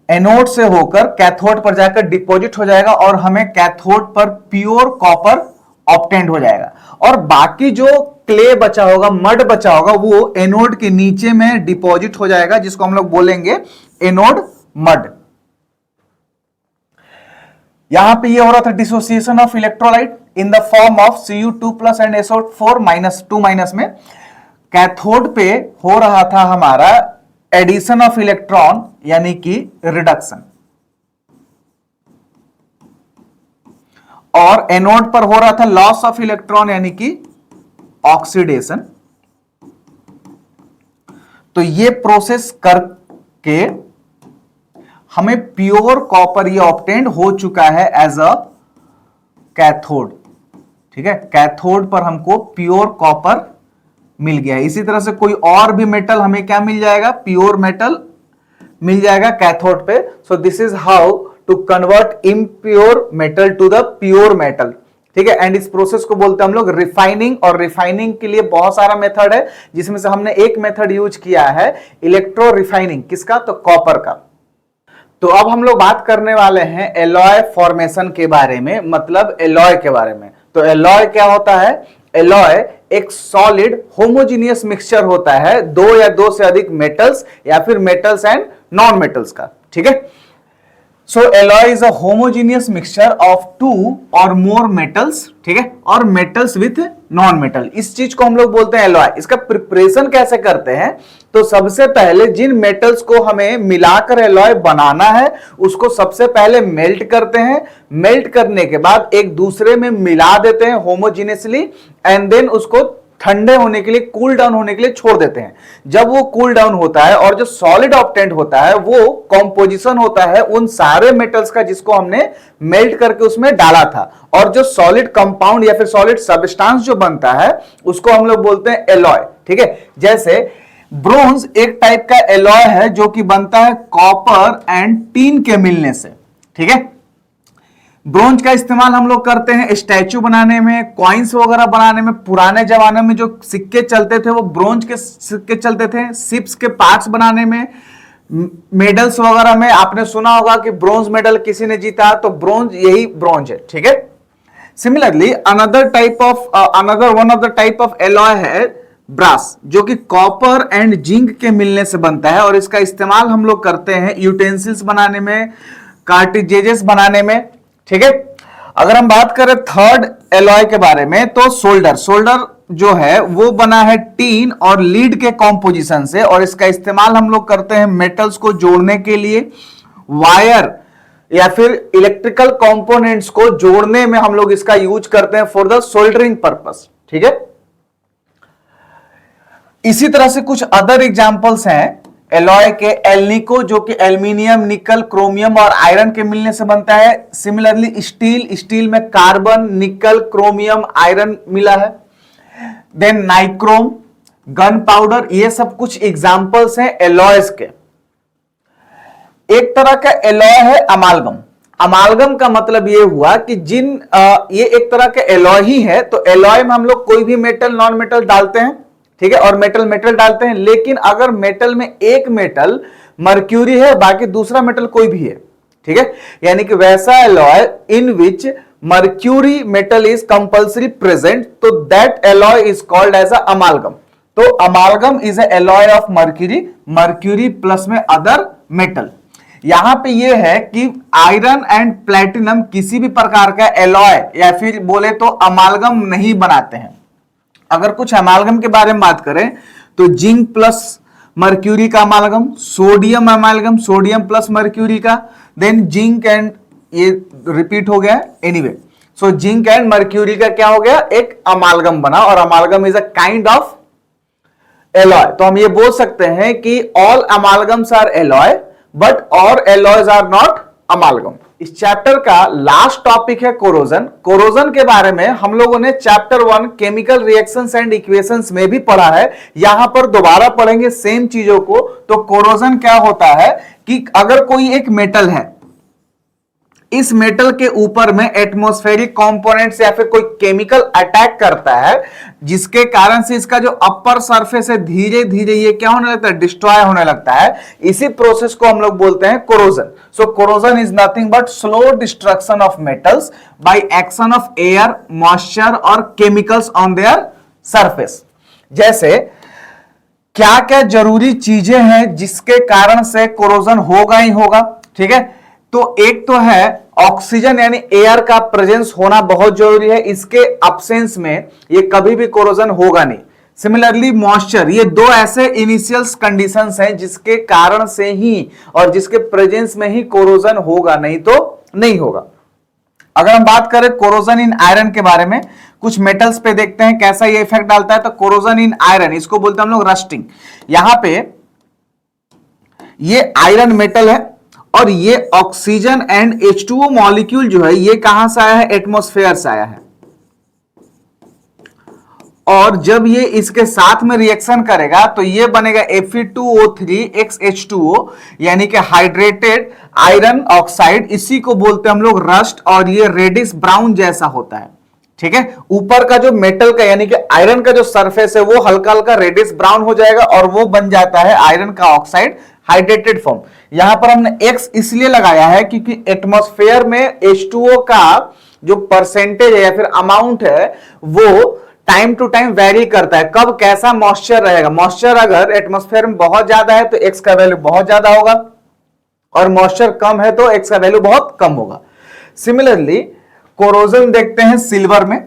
एनोड से होकर कैथोड पर जाकर डिपॉजिट हो जाएगा और हमें कैथोड पर प्योर कॉपर ऑब्टेन्ड हो जाएगा, और बाकी जो क्ले बचा होगा, मड बचा होगा, वो एनोड के नीचे में डिपॉजिट हो जाएगा, जिसको हम लोग बोलेंगे एनोड मड। यहां पे ये हो रहा था dissociation of electrolyte in the form of Cu2 plus and SO4 minus 2 minus में। कैथोड पे हो रहा था हमारा एडिशन ऑफ इलेक्ट्रॉन यानी कि रिडक्शन, और एनोड पर हो रहा था लॉस ऑफ इलेक्ट्रॉन यानी कि ऑक्सीडेशन। तो ये प्रोसेस करके हमें प्योर कॉपर ये ऑब्टेन्ड हो चुका है एज अ कैथोड, ठीक है, कैथोड पर हमको प्योर कॉपर मिल गया है। इसी तरह से कोई और भी मेटल हमें क्या मिल जाएगा, प्योर मेटल मिल जाएगा कैथोड पे। So this is how to convert impure metal to the pure metal, ठीक है। एंड इस प्रोसेस को बोलते हैं हम लोग रिफाइनिंग, और रिफाइनिंग के लिए बहुत सारा मेथड है, जिसमें से हमने एक मेथड यूज किया है इलेक्ट्रो रिफाइनिंग, किसका, तो कॉपर का। तो अब हम लोग बात करने वाले हैं एलॉय फॉर्मेशन के बारे में, मतलब एलॉय के बारे में। तो एलॉय क्या होता है, एलॉय एक सॉलिड होमोजीनियस मिक्सचर होता है 2 या 2 से अधिक मेटल्स या फिर मेटल्स एंड नॉन मेटल्स का, ठीक है। So alloy is a homogeneous mixture of 2 और मोर मेटल्स, ठीक है, और मेटल्स विथ नॉन मेटल। इस चीज को हम लोग बोलते हैं एलॉय। इसका प्रिपरेशन कैसे करते हैं, तो सबसे पहले जिन मेटल्स को हमें मिलाकर एलॉय बनाना है उसको सबसे पहले मेल्ट करते हैं। मेल्ट करने के बाद एक दूसरे में मिला देते हैं होमोजीनियसली, एंड देन उसको ठंडे होने के लिए, कूल डाउन होने के लिए छोड़ देते हैं। जब वो कूल डाउन होता है और जो सॉलिड ऑब्टेन्ड होता है वो कॉम्पोजिशन होता है उन सारे मेटल्स का जिसको हमने मेल्ट करके उसमें डाला था, और जो सॉलिड कंपाउंड या फिर सॉलिड सब्सटेंस जो बनता है उसको हम लोग बोलते हैं एलॉय, ठीक है। जैसे ब्रोंज एक टाइप का एलॉय है जो कि बनता है कॉपर एंड टीन के मिलने से, ठीक है। ब्रोंज का इस्तेमाल हम लोग करते हैं स्टैचू बनाने में, कॉइन्स वगैरह बनाने में। पुराने जमाने में जो सिक्के चलते थे वो ब्रोंज के सिक्के चलते थे। शिप्स के पार्ट्स बनाने में, मेडल्स वगैरह में आपने सुना होगा कि ब्रोंज मेडल किसी ने जीता, तो ब्रोंज यही ब्रोंज है, ठीक है। Similarly another one of the type of alloy है ब्रास, जो कि कॉपर एंड जिंक के मिलने से बनता है, और इसका इस्तेमाल हम लोग करते हैं यूटेंसिल्स बनाने में, कार्टिजेजेस बनाने में, ठीक है। अगर हम बात करें थर्ड एलॉय के बारे में, तो सोल्डर जो है वो बना है टीन और लीड के कॉम्पोजिशन से, और इसका इस्तेमाल हम लोग करते हैं मेटल्स को जोड़ने के लिए, वायर या फिर इलेक्ट्रिकल कंपोनेंट्स को जोड़ने में हम लोग इसका यूज करते हैं फॉर द सोल्डरिंग पर्पस, ठीक है। इसी तरह से कुछ अदर एग्जांपल्स हैं एलॉय के, एल्निको जो कि एल्यूमिनियम, निकल, क्रोमियम और आयरन के मिलने से बनता है। सिमिलरली स्टील, स्टील में कार्बन, निकल, क्रोमियम, आयरन मिला है। देन नाइक्रोम, गन पाउडर, ये सब कुछ एग्जांपल्स हैं एलॉयज के। एक तरह का एलॉय है अमालगम। अमालगम का मतलब ये हुआ कि ये एक तरह का एलॉय ही है, तो एलॉय में हम लोग कोई भी मेटल, नॉन मेटल डालते हैं, ठीक है, और मेटल मेटल डालते हैं। लेकिन अगर मेटल में एक मेटल मर्क्यूरी है, बाकी दूसरा मेटल कोई भी है, ठीक है, यानी कि वैसा alloy in which mercury metal is compulsory present, तो that alloy is called as a amalgam. तो amalgam is a alloy of mercury, mercury plus में अदर मेटल। यहां पे ये है कि आयरन एंड प्लेटिनम किसी भी प्रकार का एलॉय या फिर बोले तो अमालगम नहीं बनाते हैं। अगर कुछ अमालगम के बारे में बात करें तो जिंक प्लस मर्क्यूरी का amalgam, sodium amalgam, sodium plus mercury का, देन जिंक एंड, ये रिपीट हो गया anyway, so zinc and mercury का क्या हो गया, एक अमालगम बना, और amalgam is a kind of alloy. तो हम ये बोल सकते हैं कि all amalgams are alloy but all alloys are not amalgam. इस चैप्टर का लास्ट टॉपिक है कोरोजन। कोरोजन के बारे में हम लोगों ने chapter 1 chemical reactions and equations में भी पढ़ा है, यहां पर दोबारा पढ़ेंगे सेम चीजों को। तो कोरोजन क्या होता है कि अगर कोई एक मेटल है, इस मेटल के ऊपर में एटमॉस्फेरिक कंपोनेंट्स या फिर कोई केमिकल अटैक करता है, जिसके कारण से इसका जो अपर सरफेस है धीरे धीरे ये क्या होने लगता है, डिस्ट्रॉय होने लगता है। इसी प्रोसेस को हम लोग बोलते हैं corrosion. So corrosion is nothing but slow destruction of metals by action of air, moisture और केमिकल्स ऑन देयर सरफेस। जैसे क्या क्या जरूरी चीजें हैं जिसके कारण से कोरोजन होगा ही होगा, ठीक है। तो एक तो है ऑक्सीजन यानी एयर का प्रेजेंस होना बहुत जरूरी है, इसके अब्सेंस में ये कभी भी कोरोजन होगा नहीं। सिमिलरली मॉइस्चर, ये दो ऐसे इनिशियल कंडीशंस हैं जिसके कारण से ही और जिसके प्रेजेंस में ही कोरोजन होगा, नहीं तो नहीं होगा। अगर हम बात करें कोरोजन इन आयरन के बारे में, कुछ मेटल्स पे देखते हैं कैसा ये इफेक्ट डालता है। तो कोरोजन इन आयरन, इसको बोलते हैं हम लोग रस्टिंग। यहां पे ये आयरन मेटल है और ये ऑक्सीजन एंड H2O मॉलिक्यूल जो है ये कहां से आया है, एटमॉस्फेयर से आया है। और जब ये इसके साथ में रिएक्शन करेगा तो ये बनेगा Fe2O3xH2O यानी कि हाइड्रेटेड आयरन ऑक्साइड। इसी को बोलते हैं हम लोग रस्ट, और ये रेडिश ब्राउन जैसा होता है, ठीक है। ऊपर का जो मेटल का यानी कि आयरन का जो सरफेस है वो हल्का हल्का रेडिश ब्राउन हो जाएगा और वो बन जाता है आयरन का ऑक्साइड, हाइड्रेटेड फॉर्म। यहां पर हमने X इसलिए लगाया है क्योंकि एटमॉस्फेयर में H2O का जो परसेंटेज है या फिर अमाउंट है वो टाइम टू टाइम वेरी करता है। कब कैसा मॉइस्चर रहेगा, मॉइस्चर अगर एटमॉस्फेयर में बहुत ज्यादा है तो X का वैल्यू बहुत ज्यादा होगा, और मॉइस्चर कम है तो X का वैल्यू बहुत कम होगा। सिमिलरली कोरोजन देखते हैं सिल्वर में,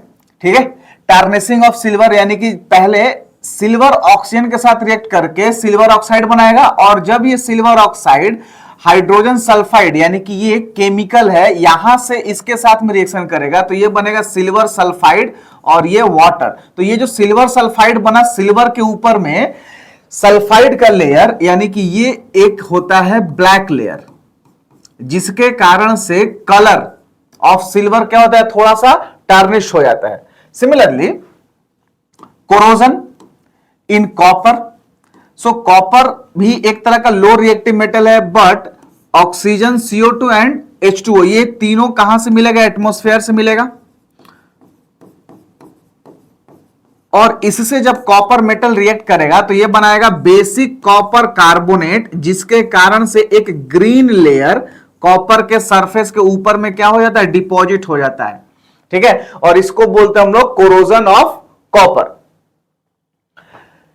ठीक है। टार्निशिंग ऑफ सिल्वर यानी कि पहले सिल्वर ऑक्सीजन के साथ रिएक्ट करके सिल्वर ऑक्साइड बनाएगा, और जब ये सिल्वर ऑक्साइड हाइड्रोजन सल्फाइड यानी कि ये केमिकल है यहां से इसके साथ में रिएक्शन करेगा तो ये बनेगा सिल्वर सल्फाइड और ये वाटर। तो ये जो सिल्वर सल्फाइड बना, सिल्वर के ऊपर में सल्फाइड का लेयर यानी कि ये एक होता है ब्लैक लेयर, जिसके कारण से कलर ऑफ सिल्वर क्या होता है, थोड़ा सा टार्निश हो जाता है। Similarly corrosion in copper, so copper भी एक तरह का लो रिएक्टिव मेटल है, but oxygen, CO2 and H2O ये तीनों कहां से मिलेगा, एटमॉस्फेयर से मिलेगा। और इससे जब कॉपर मेटल रिएक्ट करेगा तो ये बनाएगा बेसिक कॉपर कार्बोनेट, जिसके कारण से एक ग्रीन लेयर कॉपर के सरफेस के ऊपर में क्या हो जाता है, डिपॉजिट हो जाता है, ठीक है। और इसको बोलते हैं हम लोग कोरोजन ऑफ कॉपर।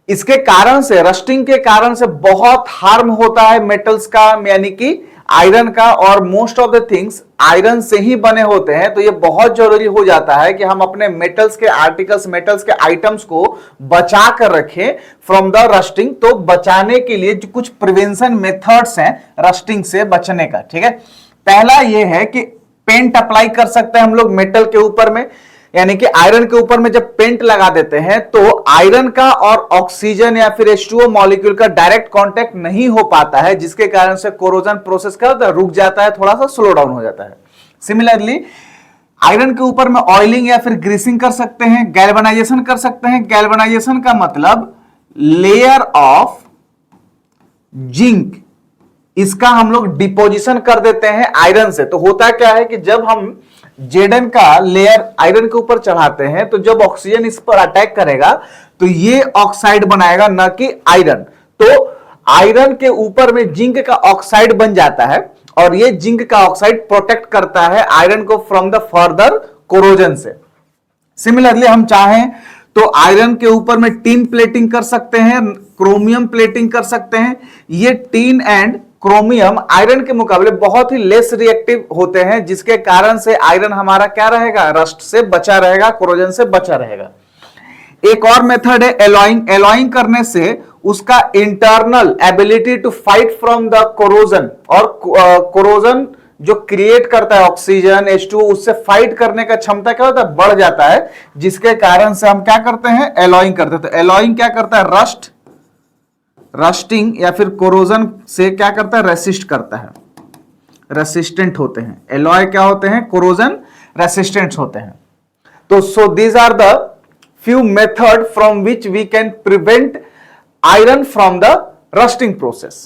इसके कारण से, रस्टिंग के कारण से बहुत हार्म होता है मेटल्स का, यानी कि आयरन का, और most of the things iron से ही बने होते हैं। तो ये बहुत जरूरी हो जाता है कि हम अपने मेटल्स के आर्टिकल्स, मेटल्स के आइटम्स को बचा कर रखें फ्रॉम द रस्टिंग। तो बचाने के लिए जो कुछ प्रिवेंशन मेथड्स हैं रस्टिंग से बचने का, ठीक है। पहला ये है कि पेंट अप्लाई कर सकते हैं हम लोग मेटल के ऊपर में, यानी कि आयरन के ऊपर में जब पेंट लगा देते हैं तो आयरन का और ऑक्सीजन या फिर H2O मॉलिक्यूल का डायरेक्ट कांटेक्ट नहीं हो पाता है, जिसके कारण से कोरोजन प्रोसेस क्या होता है, रुक जाता है, थोड़ा सा स्लो डाउन हो जाता है। सिमिलरली आयरन के ऊपर में ऑयलिंग या फिर ग्रीसिंग कर सकते हैं, गैल्वेनाइजेशन कर सकते हैं। गैल्वेनाइजेशन का मतलब लेयर ऑफ जिंक, इसका हम लोग डिपोजिशन कर देते हैं आयरन से। तो होता क्या है कि जब हम जेडन का लेयर आयरन के ऊपर चढ़ाते हैं तो जब ऑक्सीजन इस पर अटैक करेगा तो ये ऑक्साइड बनाएगा, न कि आयरन। तो आयरन के ऊपर में जिंक का ऑक्साइड बन जाता है और ये जिंक का ऑक्साइड प्रोटेक्ट करता है आयरन को फ्रॉम द फर्दर कोरोजन से। सिमिलरली हम चाहें तो आयरन के ऊपर में टिन प्लेटिंग कर सकते हैं, क्रोमियम प्लेटिंग कर सकते हैं। ये टिन एंड क्रोमियम आयरन के मुकाबले बहुत ही लेस रिएक्टिव होते हैं, जिसके कारण से आयरन हमारा क्या रहेगा, रस्ट से बचा रहेगा, कोरोजन से बचा रहेगा। एक और मेथड है एलॉइंग। एलॉइंग करने से उसका internal ability to fight from the corrosion, और कोरोजन जो क्रिएट करता है ऑक्सीजन H2O, उससे फाइट करने का क्षमता क्या होता है, बढ़ जाता है, जिसके कारण से हम क्या करते हैं, एलॉइंग करते हैं। तो एलॉइंग क्या करता है, रस्टिंग या फिर कोरोजन से क्या करता है, रेसिस्ट करता है, रेसिस्टेंट होते हैं। एलॉय क्या होते हैं, कोरोजन रेसिस्टेंट होते हैं। तो so these are the few method from which we can prevent iron from the rusting process।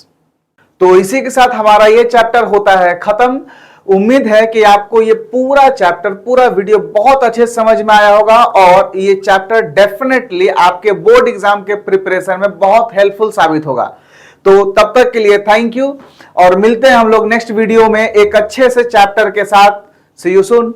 तो इसी के साथ हमारा ये चैप्टर होता है खत्म। उम्मीद है कि आपको ये पूरा चैप्टर, पूरा वीडियो बहुत अच्छे समझ में आया होगा और ये चैप्टर डेफिनेटली आपके बोर्ड एग्जाम के प्रिपरेशन में बहुत हेल्पफुल साबित होगा। तो तब तक के लिए थैंक यू और मिलते हैं हम लोग नेक्स्ट वीडियो में एक अच्छे से चैप्टर के साथ। सी यू सून।